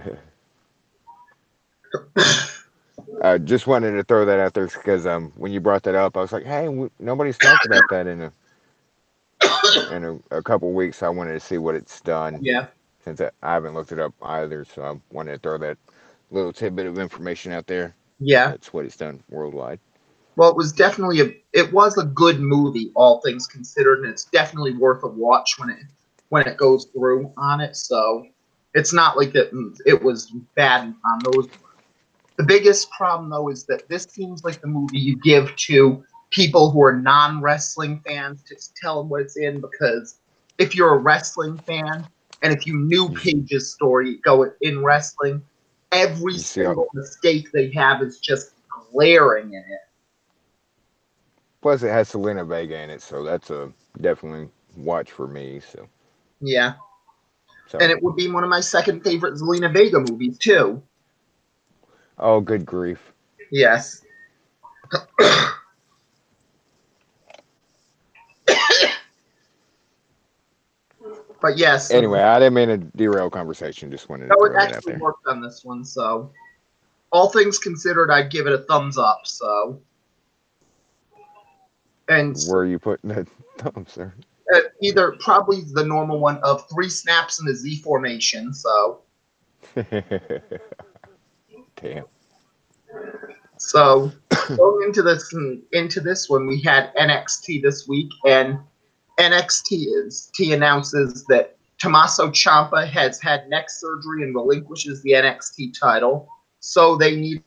I just wanted to throw that out there because when you brought that up, I was like, hey, nobody's talked about that in a couple weeks. I wanted to see what it's done Yeah, since I haven't looked it up either. So I wanted to throw that little tidbit of information out there. yeah. That's what it's done worldwide. Well, it was a good movie, all things considered, and it's definitely worth a watch when it goes through on it. So it's not like that it was bad on those. The biggest problem though is that this seems like the movie you give to people who are non wrestling fans to tell them what it's in, because if you're a wrestling fan and if you knew You, Paige's story going in wrestling, every you see, single mistake they have is just glaring in it. plus it has Selena Vega in it, so that's a definitely watch for me. So, Yeah. And so it would be one of my second favorite Zelina Vega movies, too. oh, good grief. Yes. But yes, Anyway, I didn't mean to derail conversation. Just wanted to no, it throw that out actually there. worked on this one. So, all things considered, I'd give it a thumbs up. So, and Where are you putting the thumbs, sir? either probably the normal one of three snaps in the Z formation. So, Damn. so going into this one, we had NXT this week, and NXT announces that Tommaso Ciampa has had neck surgery and relinquishes the NXT title. So they needed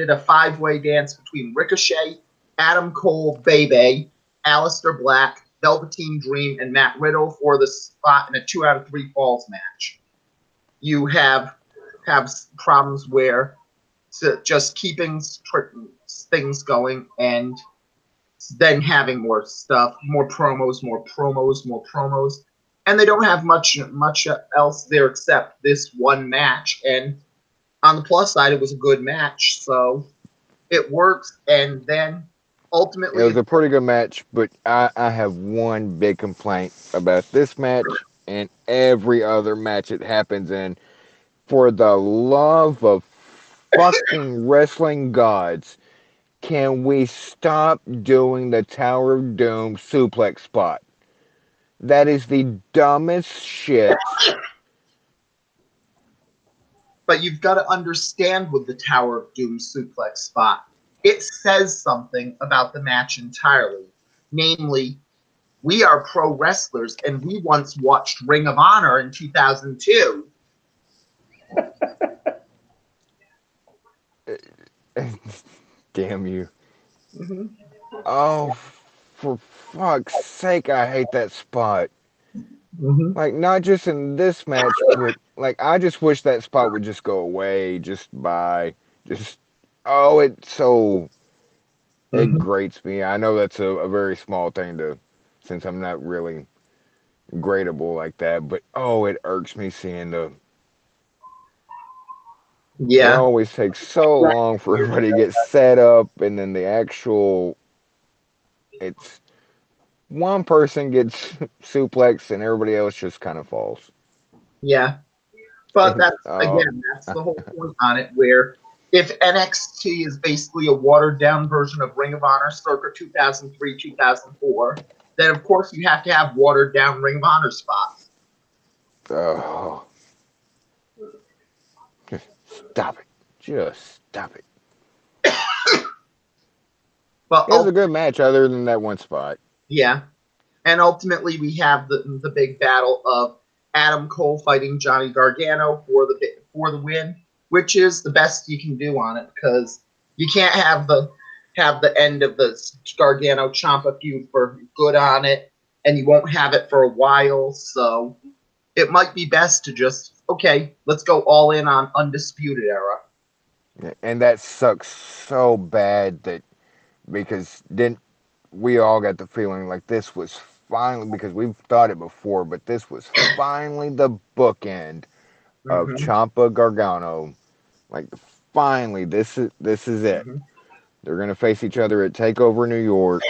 a five-way dance between Ricochet, Adam Cole, Bebe, Aleister Black, Velveteen Dream, and Matt Riddle for the spot in a 2 out of 3 falls match. You have problems where just keeping things going and then having more stuff, more promos, more promos, more promos, and they don't have much else there except this one match. And on the plus side, it was a good match, so it works. And then It ultimately, was a pretty good match, but I have one big complaint about this match and every other match it happens in. For the love of fucking wrestling gods, can we stop doing the Tower of Doom suplex spot? That is the dumbest shit. but you've got to understand with the Tower of Doom suplex spot, it says something about the match entirely. Namely, we are pro wrestlers and we once watched Ring of Honor in 2002. Damn you. Mm-hmm. Oh, for fuck's sake, I hate that spot. Mm-hmm. Like, not just in this match, but, like, I just wish that spot would just go away just by, just, oh, it Mm-hmm. grates me. I know that's a very small thing to, since I'm not really gradable like that, but, oh, it irks me seeing it Yeah, always takes so Right. long for everybody to get set up, and then the actual, it's, one person gets suplex and everybody else just kind of falls. yeah. But And, that's the whole point on it. Where if NXT is basically a watered down version of Ring of Honor circa 2003, 2004, then of course you have to have watered down Ring of Honor spots. oh, just stop it. Just stop it. But It was a good match other than that one spot. yeah, and ultimately we have the big battle of Adam Cole fighting Johnny Gargano for the win, which is the best you can do on it because you can't have the end of the Gargano Ciampa feud for good on it, and you won't have it for a while. So it might be best to just okay, let's go all in on Undisputed Era. And that sucks so bad that because then we all got the feeling like this was finally, because we've thought it before, but this was finally the bookend of Mm-hmm, Champa Gargano. Like finally, this is it. mm-hmm, They're gonna face each other at Takeover New York,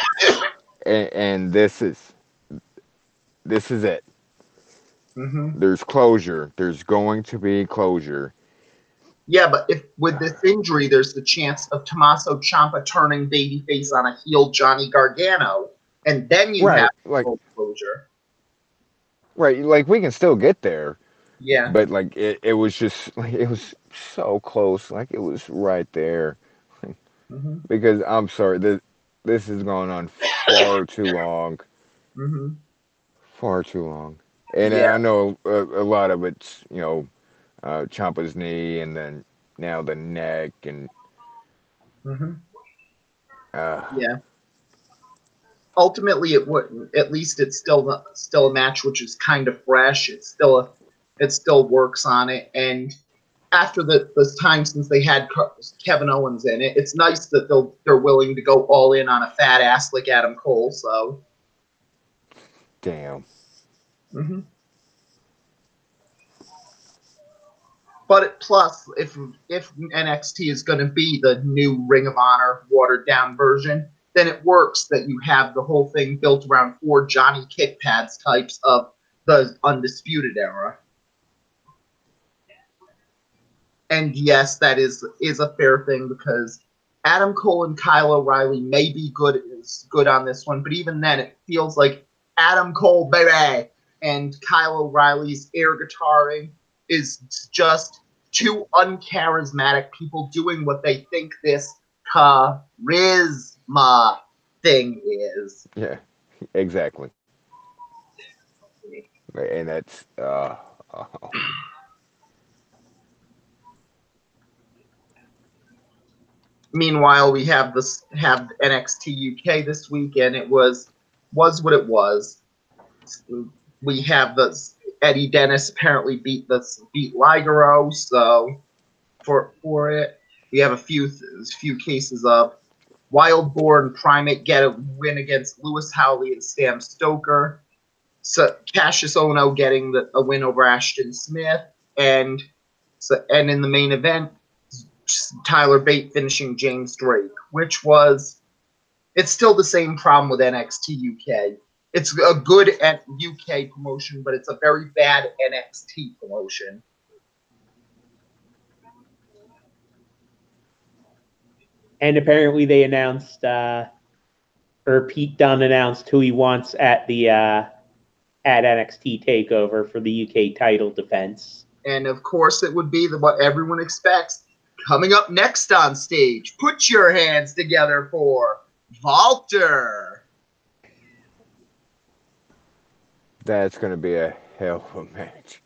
and this is it. mm-hmm. There's closure. There's going to be closure. Yeah, but if with this injury, there's the chance of Tommaso Ciampa turning babyface on a heel Johnny Gargano, and then you have Right, like full closure. right, like we can still get there, Yeah. but like it was just like it was so close. Like it was right there. Mm-hmm. Because I'm sorry, this is going on far too long, Mm-hmm. far too long. And Yeah. I know a lot of it's Ciampa's knee, and then now the neck, and Mm-hmm. uh, Yeah. ultimately it wouldn't. At least it's still a match which is kind of fresh. It still works on it. And after the time since they had Kevin Owens in it, it's nice that they're willing to go all in on a fat ass like Adam Cole. So, Damn. mm-hmm. But plus, if NXT is going to be the new Ring of Honor watered down version, then it works that you have the whole thing built around 4 Johnny Kickpads types of the Undisputed Era. And yes, that is a fair thing because Adam Cole and Kyle O'Reilly may be good on this one, but even then, it feels like Adam Cole, baby, and Kyle O'Reilly's air guitaring is just two uncharismatic people doing what they think this charisma thing is. Yeah, exactly. And that's Meanwhile, we have NXT UK this weekend. It was what it was. We have Eddie Dennis apparently beat Ligero, so for it, we have a few cases of Wild Boar and Primate get a win against Lewis Howley and Sam Stoker. So Cassius Ohno getting a win over Ashton Smith, and in the main event, Tyler Bate finishing James Drake, which was it's still the same problem with NXT UK. It's a good UK promotion, but it's a very bad NXT promotion. And apparently they announced, or Pete Dunne announced who he wants at the at NXT TakeOver for the UK title defense. And of course, it would be what everyone expects. Coming up next on stage, put your hands together for Walter. that's going to be a hell of a match.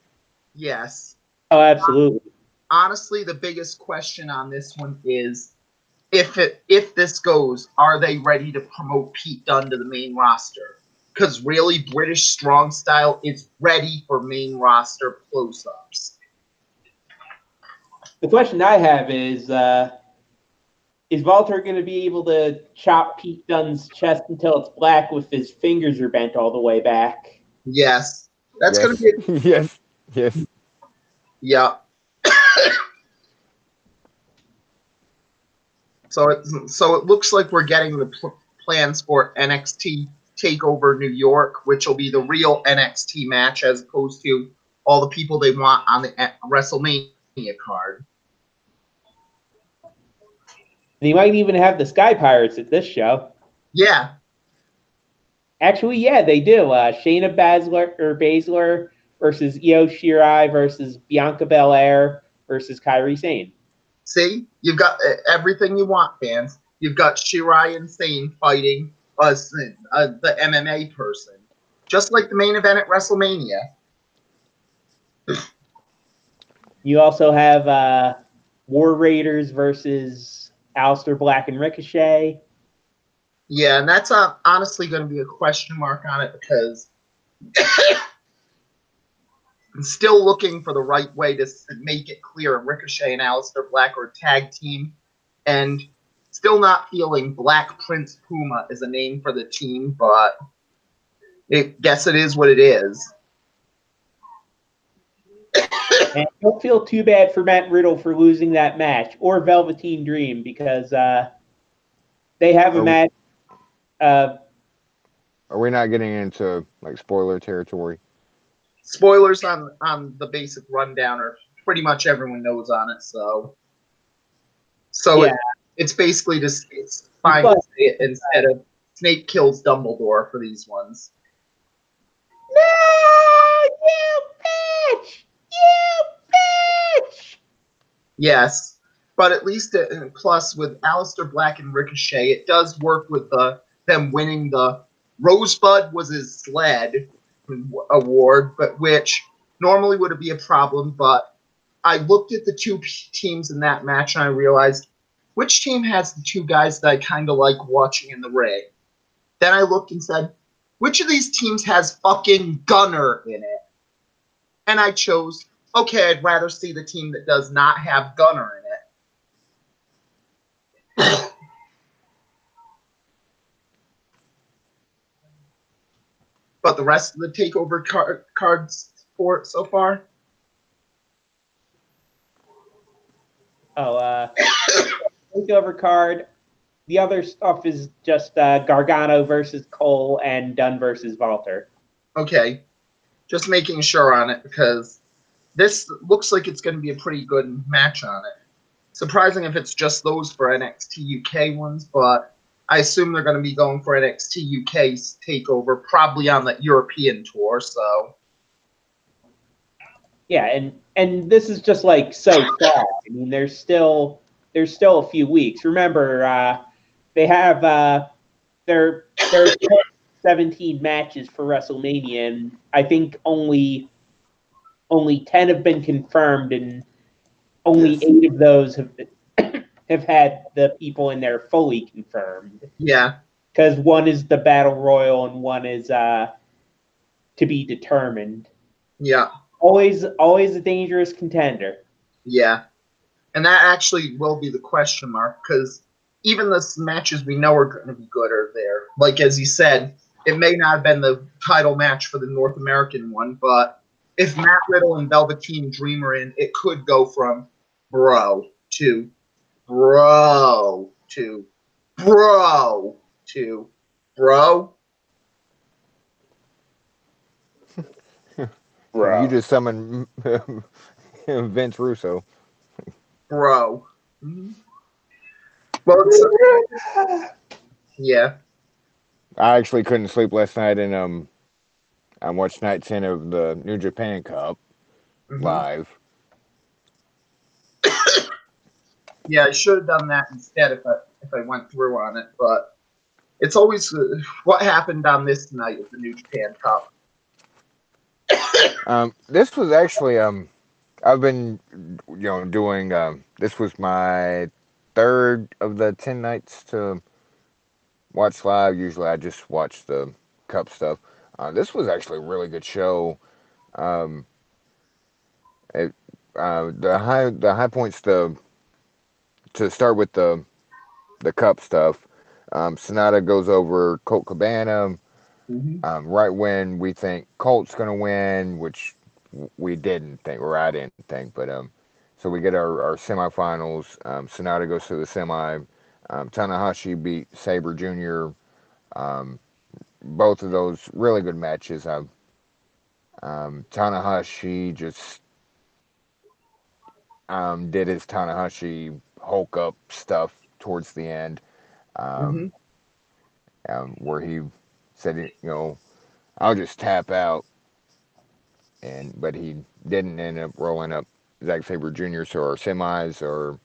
Yes. Oh, absolutely. Honestly, the biggest question on this one is if this goes, are they ready to promote Pete Dunne to the main roster? Because really, British Strong Style is ready for main roster close-ups. The question I have is Walter going to be able to chop Pete Dunne's chest until it's black with his fingers are bent all the way back? Yes. That's yes. going to be... yes. Yeah. So it looks like we're getting the plans for NXT TakeOver New York, which will be the real NXT match as opposed to all the people they want on the WrestleMania card. They might even have the Sky Pirates at this show. Yeah. Actually, yeah, they do. Shayna Baszler versus Io Shirai versus Bianca Belair versus Kairi Sane. See, you've got everything you want, fans. You've got Shirai and Sane fighting the MMA person, just like the main event at WrestleMania. You also have War Raiders versus Aleister Black and Ricochet. Yeah, and that's honestly going to be a question mark on it because I'm still looking for the right way to make it clear Ricochet and Aleister Black are a tag team, and still not feeling Black Prince Puma is a name for the team, but guess it is what it is. And don't feel too bad for Matt Riddle for losing that match, or Velveteen Dream, because they have a match. Are we not getting into like spoiler territory? Spoilers on the basic rundown are pretty much everyone knows on it, so yeah. It's basically just it's fine to say it instead of Snape kills Dumbledore for these ones. No, you bitch! You bitch! Yes, but at least plus with Aleister Black and Ricochet, it does work with them winning the Rosebud was his sled award, but which normally would be a problem. But I looked at the two teams in that match and I realized which team has the two guys that I kind of like watching in the ring. Then I looked and said, which of these teams has fucking Gunner in it? And I chose, okay, I'd rather see the team that does not have Gunner in it. But the rest of the takeover cards for it so far? Takeover card. The other stuff is just Gargano versus Cole and Dunn versus Walter. Okay. Just making sure on it because this looks like it's going to be a pretty good match on it. Surprising if it's just those for NXT UK ones, but I assume they're going to be going for NXT UK's takeover, probably on the European tour. So yeah, and this is just like so far. I mean, there's still a few weeks. Remember, they have their 17 matches for WrestleMania, and I think only 10 have been confirmed, and only 8 of those have had the people in there fully confirmed. Yeah. Because one is the Battle Royal and one is to be determined. Yeah. Always a dangerous contender. Yeah. And that actually will be the question mark because even the matches we know are going to be good are there. Like, as you said, it may not have been the title match for the North American one, but if Matt Riddle and Velveteen Dream are in, it could go from bro to bro to bro to bro. You just summoned Vince Russo. Bro. Mm-hmm. Well, yeah. I actually couldn't sleep last night, and I watched night 10 of the New Japan Cup Mm-hmm. live. Yeah, I should have done that instead if I went through on it, but it's always what happened on this night of the New Japan Cup. This was actually I've been doing this was my third of the 10 nights to watch live. Usually I just watch the cup stuff. This was actually a really good show. Um, it, the high points to start with the cup stuff. Sonata goes over Colt Cabana Mm-hmm. right when we think Colt's going to win, which we didn't think, or I didn't think. But so we get our semifinals. Sonata goes to the semi. Tanahashi beat Sabre Jr. Um, both of those really good matches. Tanahashi just did his Tanahashi Hulk up stuff towards the end, Mm-hmm. um, where he said, I'll just tap out, but he didn't end up rolling up Zack Sabre Jr. So our semis are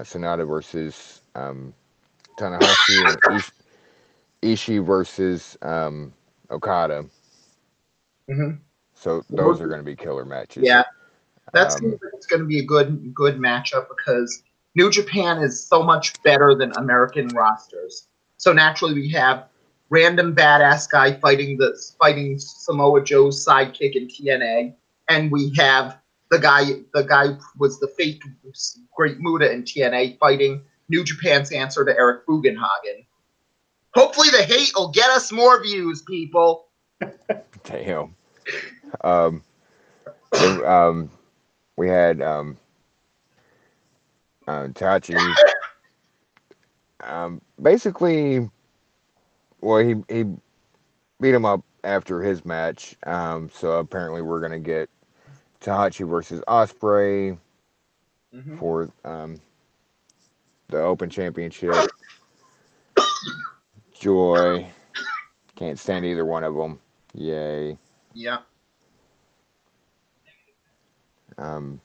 Sonata versus Tanahashi and Ishii versus Okada. Mm-hmm. So those are going to be killer matches. Yeah, that seems Um, like it's going to be a good matchup because New Japan is so much better than American rosters. So naturally, we have random badass guy fighting Samoa Joe's sidekick in TNA, and we have the guy who was the fake Great Muta in TNA fighting New Japan's answer to Eric Bugenhagen. Hopefully, the hate will get us more views, people. Damn. Um, then we had Tachi. Basically, well, he beat him up after his match. So apparently, we're gonna get Tahachi versus Osprey Mm-hmm. for the Open Championship. Joy can't stand either one of them. Yay. Yeah. Um,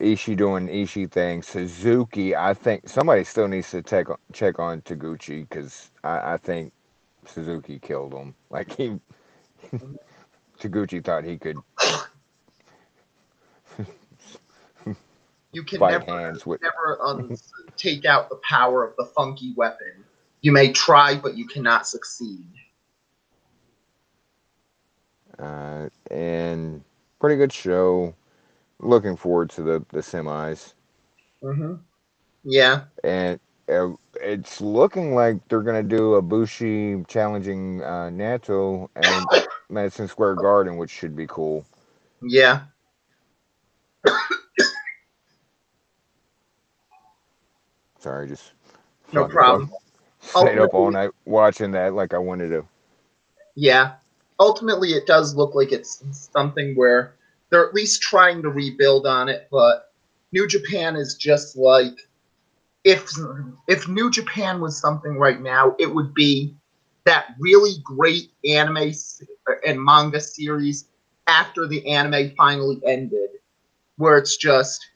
Ishii doing Ishii thing. Suzuki, I think somebody still needs to check on Taguchi because I think Suzuki killed him. Like Taguchi thought he could You can fight never hands with. never take out the power of the funky weapon. You may try, but you cannot succeed. And pretty good show. Looking forward to the semis. Mm-hmm. Yeah. And it's looking like they're gonna do a Bushi challenging Nato at Madison Square Garden, which should be cool. Yeah. Sorry, just No fuck problem. stayed up all Ultimately, night watching that like I wanted to. yeah. Ultimately, it does look like it's something where they're at least trying to rebuild on it, but New Japan is just like if New Japan was something right now, it would be that really great anime and manga series after the anime finally ended, where it's just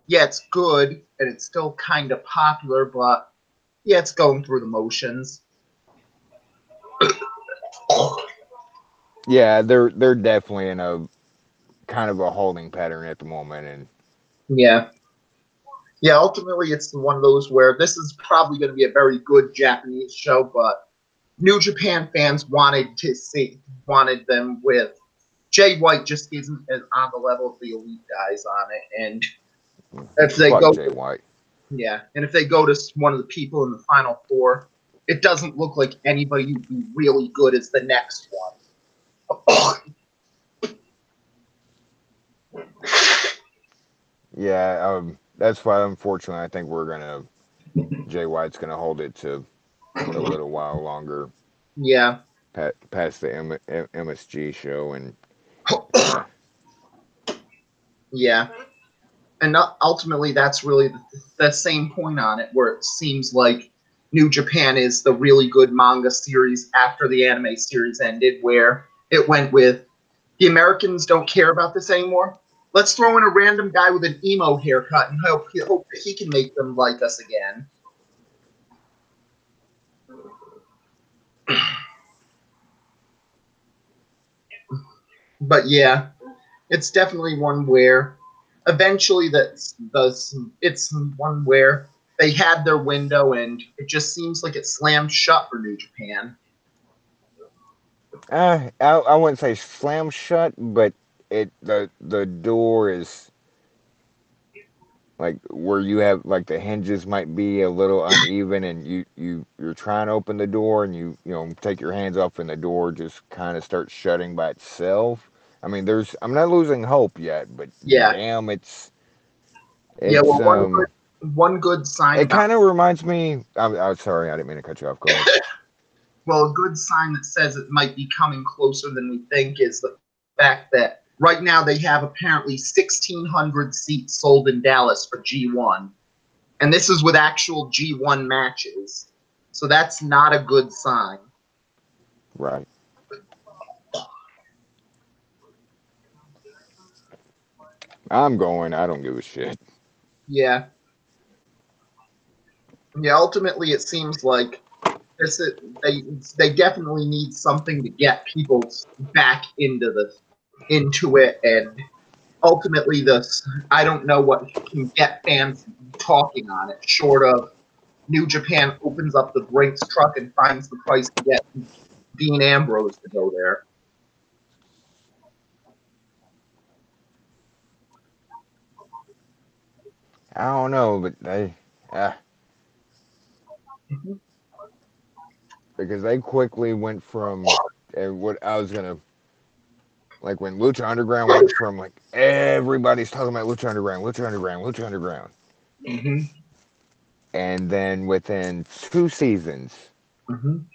yeah, it's good and it's still kind of popular, but yeah, it's going through the motions. Yeah, they're definitely in a kind of a holding pattern at the moment, and Yeah. Yeah, ultimately, it's one of those where this is probably going to be a very good Japanese show, but New Japan fans wanted them with Jay White just isn't as on the level of the elite guys on it, and if they fuck go, Jay White. yeah, and if they go to one of the people in the final four, it doesn't look like anybody who'd be really good as the next one. Yeah, that's why unfortunately I think Jay White's gonna hold it to a little while longer Yeah, past the MSG show, and uh, yeah. And ultimately that's really the same point on it where it seems like New Japan is the really good manga series after the anime series ended where it went with the Americans don't care about this anymore, let's throw in a random guy with an emo haircut and hope he can make them like us again. But yeah, it's definitely one where eventually it's one where they had their window and it just seems like it slammed shut for New Japan. I wouldn't say slam shut, but the door is like where you have like the hinges might be a little uneven, and you're trying to open the door, and you take your hands off, and the door just kind of starts shutting by itself. I mean, I'm not losing hope yet, but Yeah, damn, yeah. it's Well, one good sign it about kind of reminds me. I'm sorry, I didn't mean to cut you off. Go ahead. well, a good sign that says it might be coming closer than we think is the fact that right now they have apparently 1,600 seats sold in Dallas for G1, and this is with actual G1 matches. So that's not a good sign. Right. I'm going. I don't give a shit. Yeah, yeah. Ultimately, it seems like this they they definitely need something to get people back into it, and ultimately, this I don't know what can get fans talking on it, short of New Japan opens up the Brinks truck and finds the price to get Dean Ambrose to go there. I don't know, but uh, Mhm. because they quickly went from what I was gonna like when Lucha Underground went from like everybody's talking about Lucha Underground, Lucha Underground, Lucha Underground, Mhm. and then within 2 seasons, Mhm.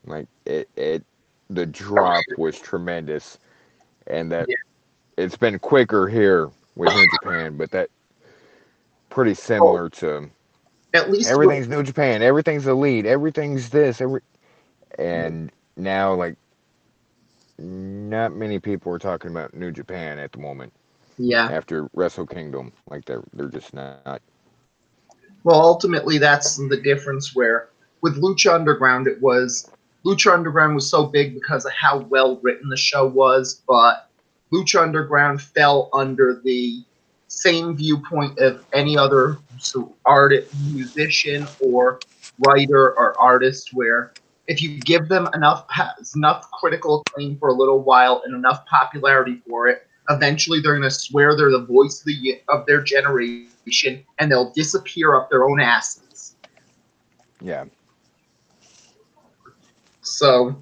like the drop was tremendous, and that Yeah. it's been quicker here with New Japan, but that pretty Well, similar to at least with everything's New Japan, everything's elite, everything's this, and now like not many people are talking about New Japan at the moment yeah. after Wrestle Kingdom. Like they're just not. Well, ultimately, that's the difference. Where with Lucha Underground, Lucha Underground was so big because of how well written the show was, but Lucha Underground fell under the same viewpoint of any other musician or writer or artist, where if you give them enough critical acclaim for a little while and enough popularity for it, eventually they're going to swear they're the voice of their generation, and they'll disappear up their own asses. Yeah. So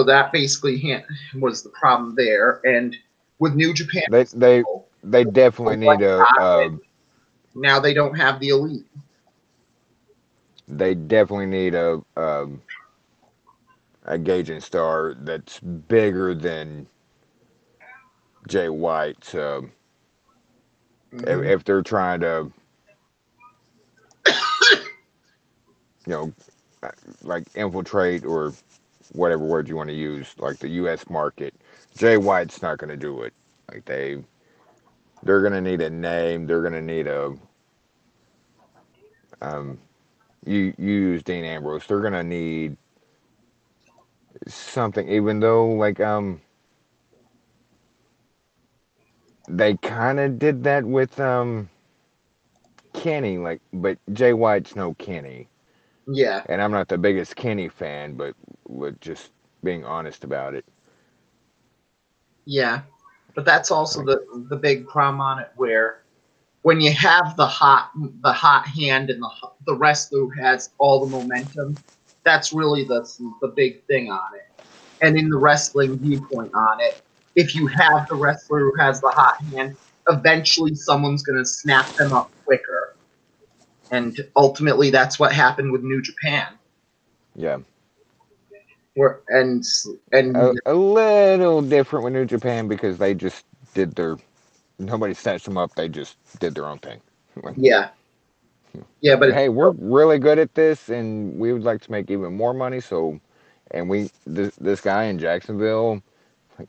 that basically was the problem there. And with New Japan, They they they definitely need now they don't have the elite. they definitely need a gauging star that's bigger than Jay White. Mm-hmm. If they're trying to, you know, like infiltrate or whatever word you want to use, like the U.S. market, Jay White's not going to do it. Like they're going to need a name. They're going to need a um, you use Dean Ambrose. They're going to need something. Even though they kind of did that with Kenny, but Jay White's no Kenny. Yeah, And I'm not the biggest Kenny fan, but with just being honest about it. yeah, but that's also Like, the big problem on it, where when you have the hot hand and the wrestler who has all the momentum, that's really the big thing on it. And in the wrestling viewpoint on it, if you have the wrestler who has the hot hand, eventually someone's going to snap them up quicker. And ultimately, that's what happened with New Japan. yeah. Where and A little different with New Japan because they just did their. Nobody snatched them up. They just did their own thing. Like, yeah, yeah, but hey, we're really good at this, and we would like to make even more money. So, and this guy in Jacksonville, like,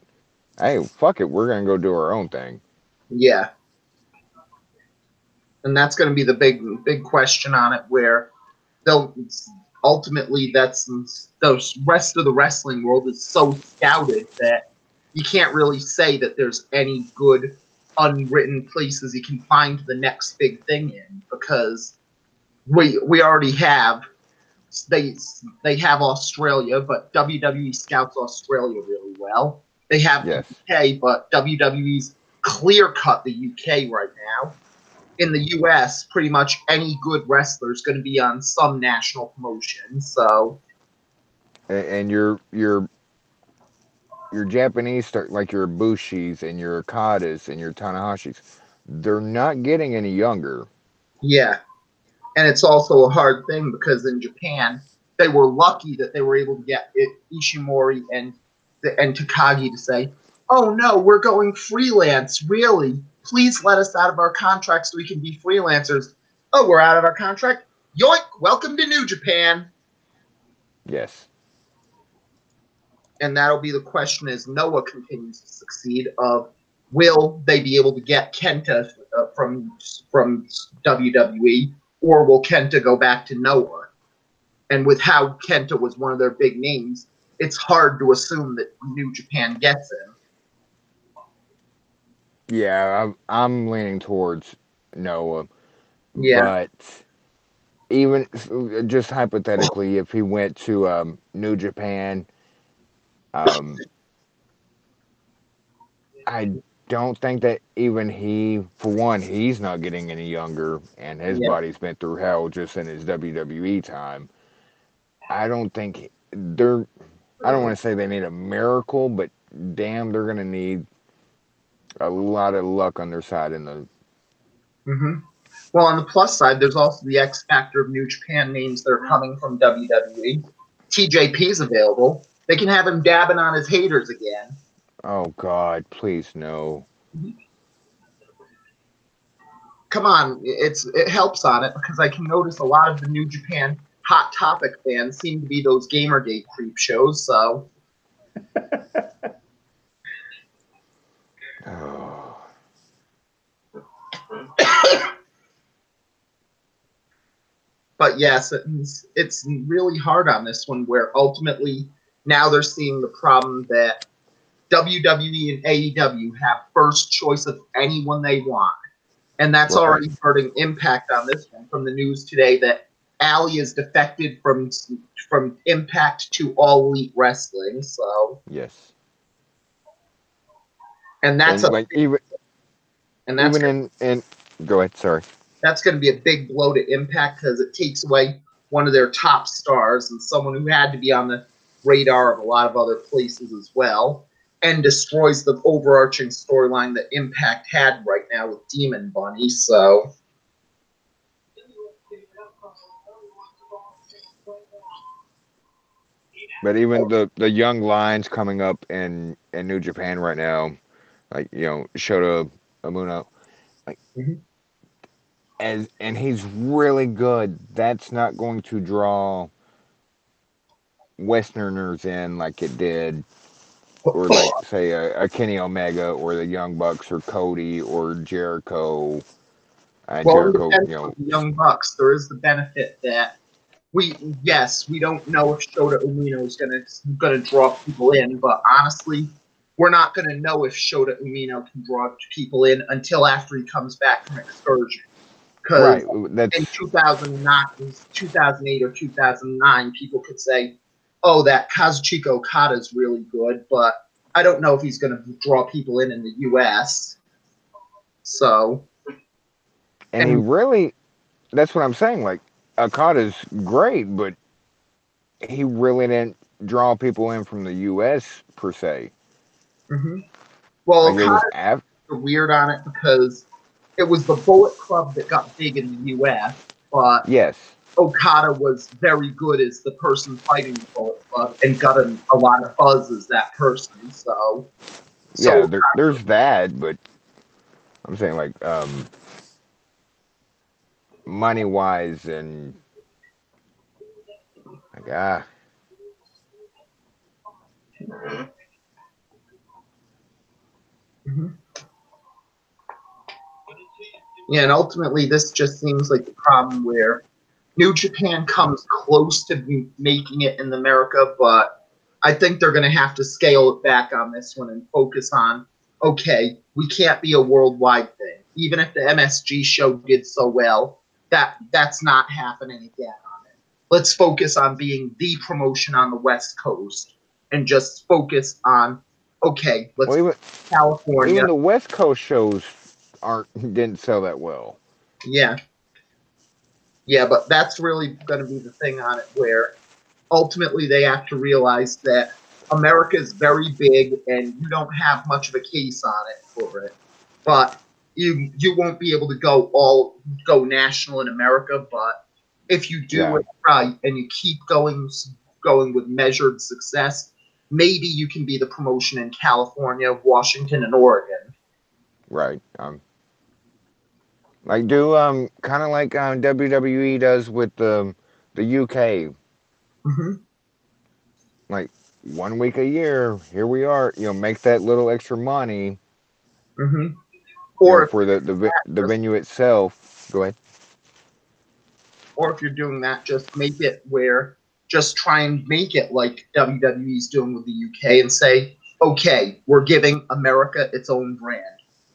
hey, fuck it, we're gonna go do our own thing. yeah, and that's going to be the big question on it, where they'll ultimately that's the rest of the wrestling world is so scouted that you can't really say that there's any good unwritten places you can find the next big thing in, because we already have they they have Australia, but WWE scouts Australia really well. They have the Yes, UK, but WWE's clear cut the UK right now. In the US, pretty much any good wrestler is going to be on some national promotion. So and your Japanese start like your Bushis and your Okadas and your Tanahashis, they're not getting any younger. yeah, and it's also a hard thing because in Japan they were lucky that they were able to get Ishimori and Takagi to say, "Oh no, we're going freelance. Really, please let us out of our contract so we can be freelancers." Oh, we're out of our contract. Yoink! Welcome to New Japan. Yes, And that'll be the question as Noah continues to succeed. Of will they be able to get Kenta from WWE, or will Kenta go back to Noah? And with how Kenta was one of their big names, it's hard to assume that New Japan gets him. yeah, I'm leaning towards Noah, Yeah, but even just hypothetically, if he went to New Japan, um, I don't think that even he, for one, he's not getting any younger, and his yeah. body's been through hell just in his WWE time. I don't think they're. I don't want to say they need a miracle, but damn, they're gonna need a lot of luck on their side in the. Mm-hmm. Well, on the plus side, there's also the X factor of New Japan names that are coming from WWE. TJP is available. They can have him dabbing on his haters again. Oh God, please no. Come on, it helps on it because I can notice a lot of the New Japan Hot Topic fans seem to be those Gamergate creep shows. So, Oh, but yes, it's really hard on this one, where ultimately now they're seeing the problem that WWE and AEW have first choice of anyone they want. And that's Right. already hurting Impact on this one from the news today that Allie is defected from Impact to All Elite Wrestling. So, Yes. and that's And a like and even in go ahead, sorry. that's going to be a big blow to Impact because it takes away one of their top stars and someone who had to be on the radar of a lot of other places as well, and destroys the overarching storyline that Impact had right now with Demon Bunny. So, But even the young lions coming up in New Japan right now, like Shota Umino, like mm-hmm. and he's really good. That's not going to draw Westerners in like it did, or like say a Kenny Omega or the Young Bucks or Cody or Jericho. Well, in Jericho, defense of the Young Bucks, there is the benefit that we don't know if Shota Umino is gonna draw people in, but honestly, we're not gonna know if Shota Umino can draw people in until after he comes back from excursion. right? Because in That's 2009, 2008 or 2009, people could say, "Oh, that Kazuchika Okada is really good," but I don't know if he's going to draw people in the U.S. So, and he and really. That's what I'm saying. Like Okada's great, but he really didn't draw people in from the U.S. per se. mm-hmm. Well, Like it was Okada af- weird on it because it was the Bullet Club that got big in the U.S., but yes, Okada was very good as the person fighting the Bullet Club and got a lot of buzz as that person. So yeah. There's that, but I'm saying like money wise and like mhm. Yeah, and ultimately, this just seems like the problem where New Japan comes close to making it in America, but I think they're going to have to scale it back on this one and focus on okay, we can't be a worldwide thing. Even if the MSG show did so well, that's not happening again on it. Let's focus on being the promotion on the West Coast and just focus on okay, well let's even California. the West Coast shows aren't didn't sell that well. Yeah, yeah, but that's really going to be the thing on it where ultimately they have to realize that America is very big and you don't have much of a case on it for it. But you won't be able to go national in America, but if you do Yeah, it right and you keep going with measured success, maybe you can be the promotion in California, Washington, and Oregon. right. Like do kind of like WWE does with the UK. Mm-hmm, Like 1 week a year, here we are. Make that little extra money. mm-hmm. Or For the just venue itself. Go ahead. or if you're doing that, just make it where just try and make it like WWE's doing with the UK and say, okay, we're giving America its own brand.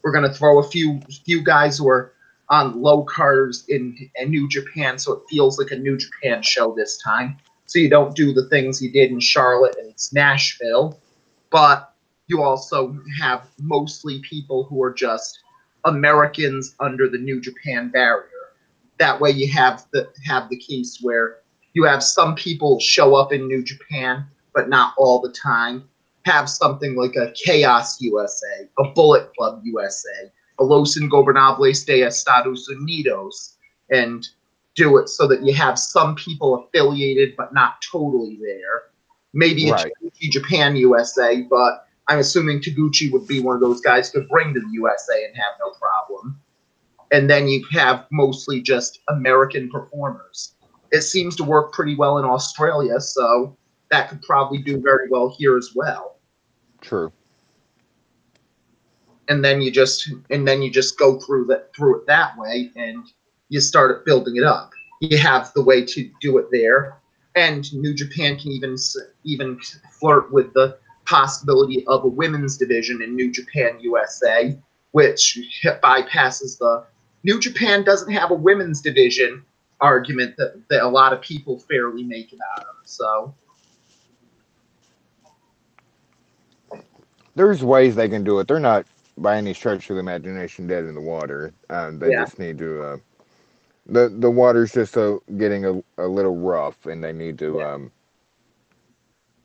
We're going to throw a few guys who are on low carders in New Japan, so it feels like a New Japan show this time. So you don't do the things you did in Charlotte and Nashville, but you also have mostly people who are just Americans under the New Japan barrier. That way you have the case where you have some people show up in New Japan, but not all the time. Have something like a Chaos USA, a Bullet Club USA, a Los Ingobernables de Estados Unidos, and do it so that you have some people affiliated but not totally there. Maybe a Right. Taguchi Japan USA, but I'm assuming Taguchi would be one of those guys to bring to the USA and have no problem, and then you have mostly just American performers. It seems to work pretty well in Australia, so that could probably do very well here as well. True. And then you just go through it that way, and you start building it up. You have the way to do it there, and New Japan can even flirt with the possibility of a women's division in New Japan USA, which bypasses the New Japan doesn't have a women's division argument that a lot of people fairly make about them. So There's ways they can do it. They're not by any stretch of the imagination dead in the water. They yeah, just need to. The water's just getting a little rough, and they need to. yeah.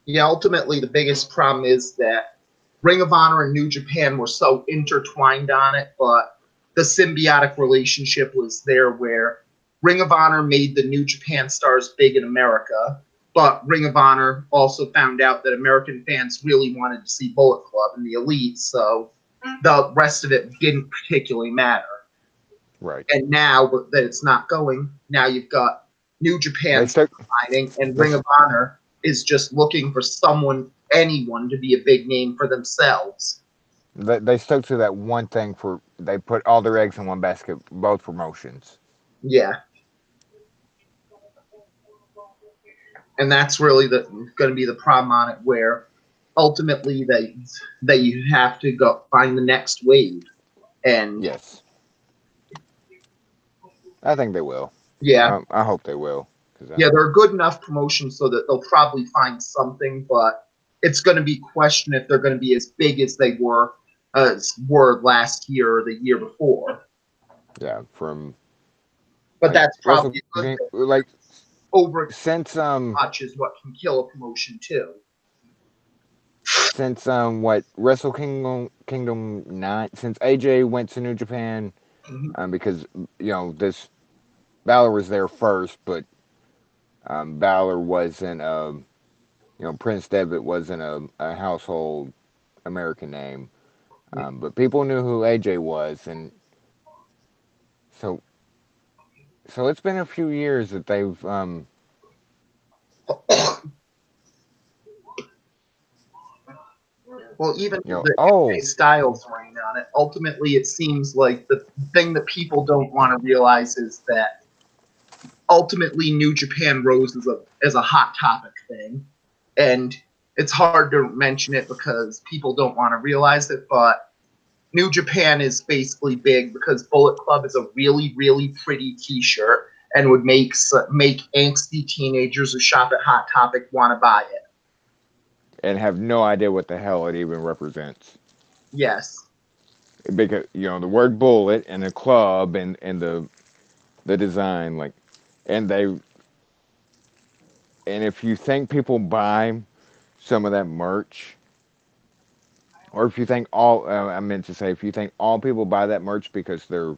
Yeah, ultimately the biggest problem is that Ring of Honor and New Japan were so intertwined on it, but the symbiotic relationship was there where Ring of Honor made the New Japan stars big in America, but Ring of Honor also found out that American fans really wanted to see Bullet Club and the Elite, so the rest of it didn't particularly matter. Right. And now that it's not going, now you've got New They Japan stuck. signing, and They, Ring of Honor is just looking for someone, anyone, to be a big name for themselves. they stuck to that one thing for. They put all their eggs in one basket. Both promotions. Yeah, and that's really going to be the problem on it, where ultimately that you have to go find the next wave, and Yes, I think they will. yeah, I hope they will. Cause yeah, they're a good enough promotion so that they'll probably find something, but it's going to be questioned if they're going to be as big as they were last year or the year before. yeah, from But like that's Wrestle probably a good thing. like Over since much is what can kill a promotion too. what Wrestle Kingdom 9 since AJ went to New Japan Mhm. because this Balor was there first, but Balor wasn't Prince Devitt wasn't a household American name, but people knew who AJ was, and so it's been a few years that they've Well, even you know the AJ oh Styles reign on it, ultimately it seems like the thing that people don't want to realize is that ultimately New Japan rose as a hot topic thing, and it's hard to mention it because people don't want to realize it, but New Japan is basically big because Bullet Club is a really, really pretty T-shirt and would make angsty teenagers who shop at Hot Topic want to buy it. and have no idea what the hell it even represents. Yes, Because the word bullet and the club and the design, like, and they and if you think people buy some of that merch, or if you think all I meant to say, if you think all people buy that merch because they're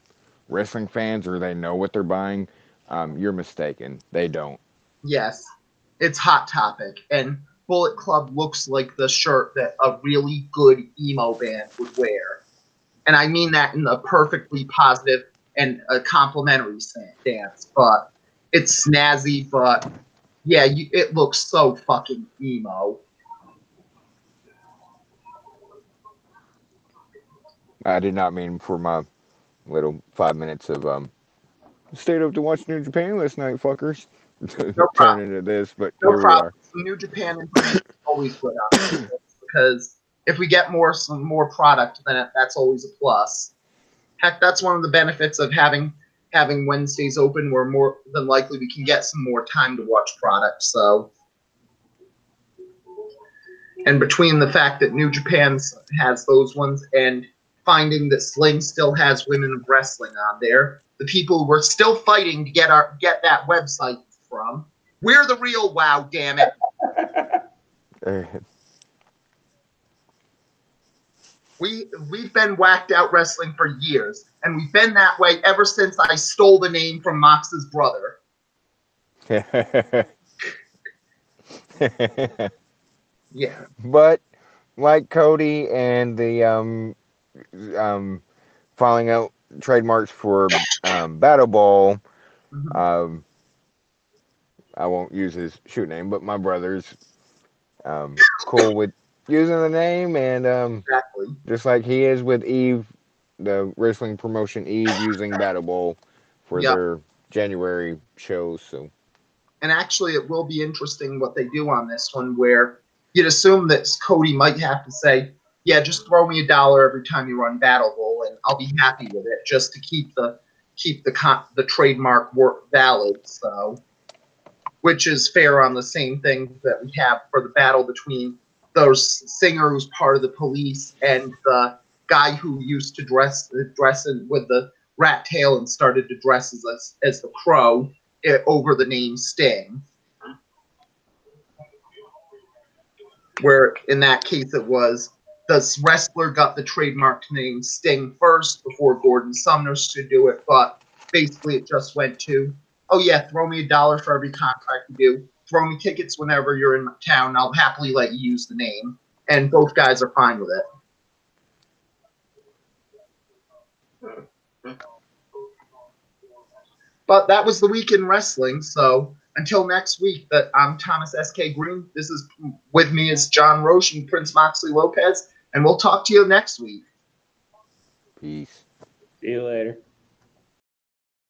wrestling fans or they know what they're buying, you're mistaken. They don't. yes, it's Hot Topic, and Bullet Club looks like the shirt that a really good emo band would wear, and I mean that in a perfectly positive and a complimentary stance. But it's snazzy, but yeah, it looks so fucking emo. I did not mean for my little 5 minutes of stayed up to watch New Japan last night, fuckers, to No turn problem. into this, but No here we problem. are. Some New Japan information is always good on this list because if we get some more product, then that's always a plus. Heck, that's one of the benefits of having Wednesdays open. Where more than likely we can get some more time to watch product. So, and between the fact that New Japan has those ones and finding that Sling still has Women of Wrestling on there, the people we're still fighting to get that website from. We're the real WoW, damn it. We've been whacked out wrestling for years, and we've been that way ever since I stole the name from Mox's brother. Yeah. But like Cody and the um, filing out trademarks for Battle Ball, Mm-hmm. um, I won't use his shoot name, but my brother's cool with using the name, and Exactly. just like he is with Eve, the wrestling promotion Eve using Battle Ball for Yep. their January shows. So And actually, it will be interesting what they do on this one, where you'd assume that Cody might have to say, yeah, just throw me $1 every time you run Battle Bowl, and I'll be happy with it, just to keep the trademark work valid. So, which is fair on the same thing that we have for the battle between those singer who's part of the police and the guy who used to dress in with the rat tail and started to dress as the Crow over the name Sting. Where in that case it was the wrestler got the trademark name Sting first before Gordon Sumner should do it, but basically it just went to, oh yeah, throw me $1 for every contract you do. Throw me tickets whenever you're in town. I'll happily let you use the name. And both guys are fine with it. But that was the week in wrestling. So until next week, I'm Thomas S.K. Green. This is with me is John Roche and Prince Moxley Lopez. And we'll talk to you next week. Peace. See you later.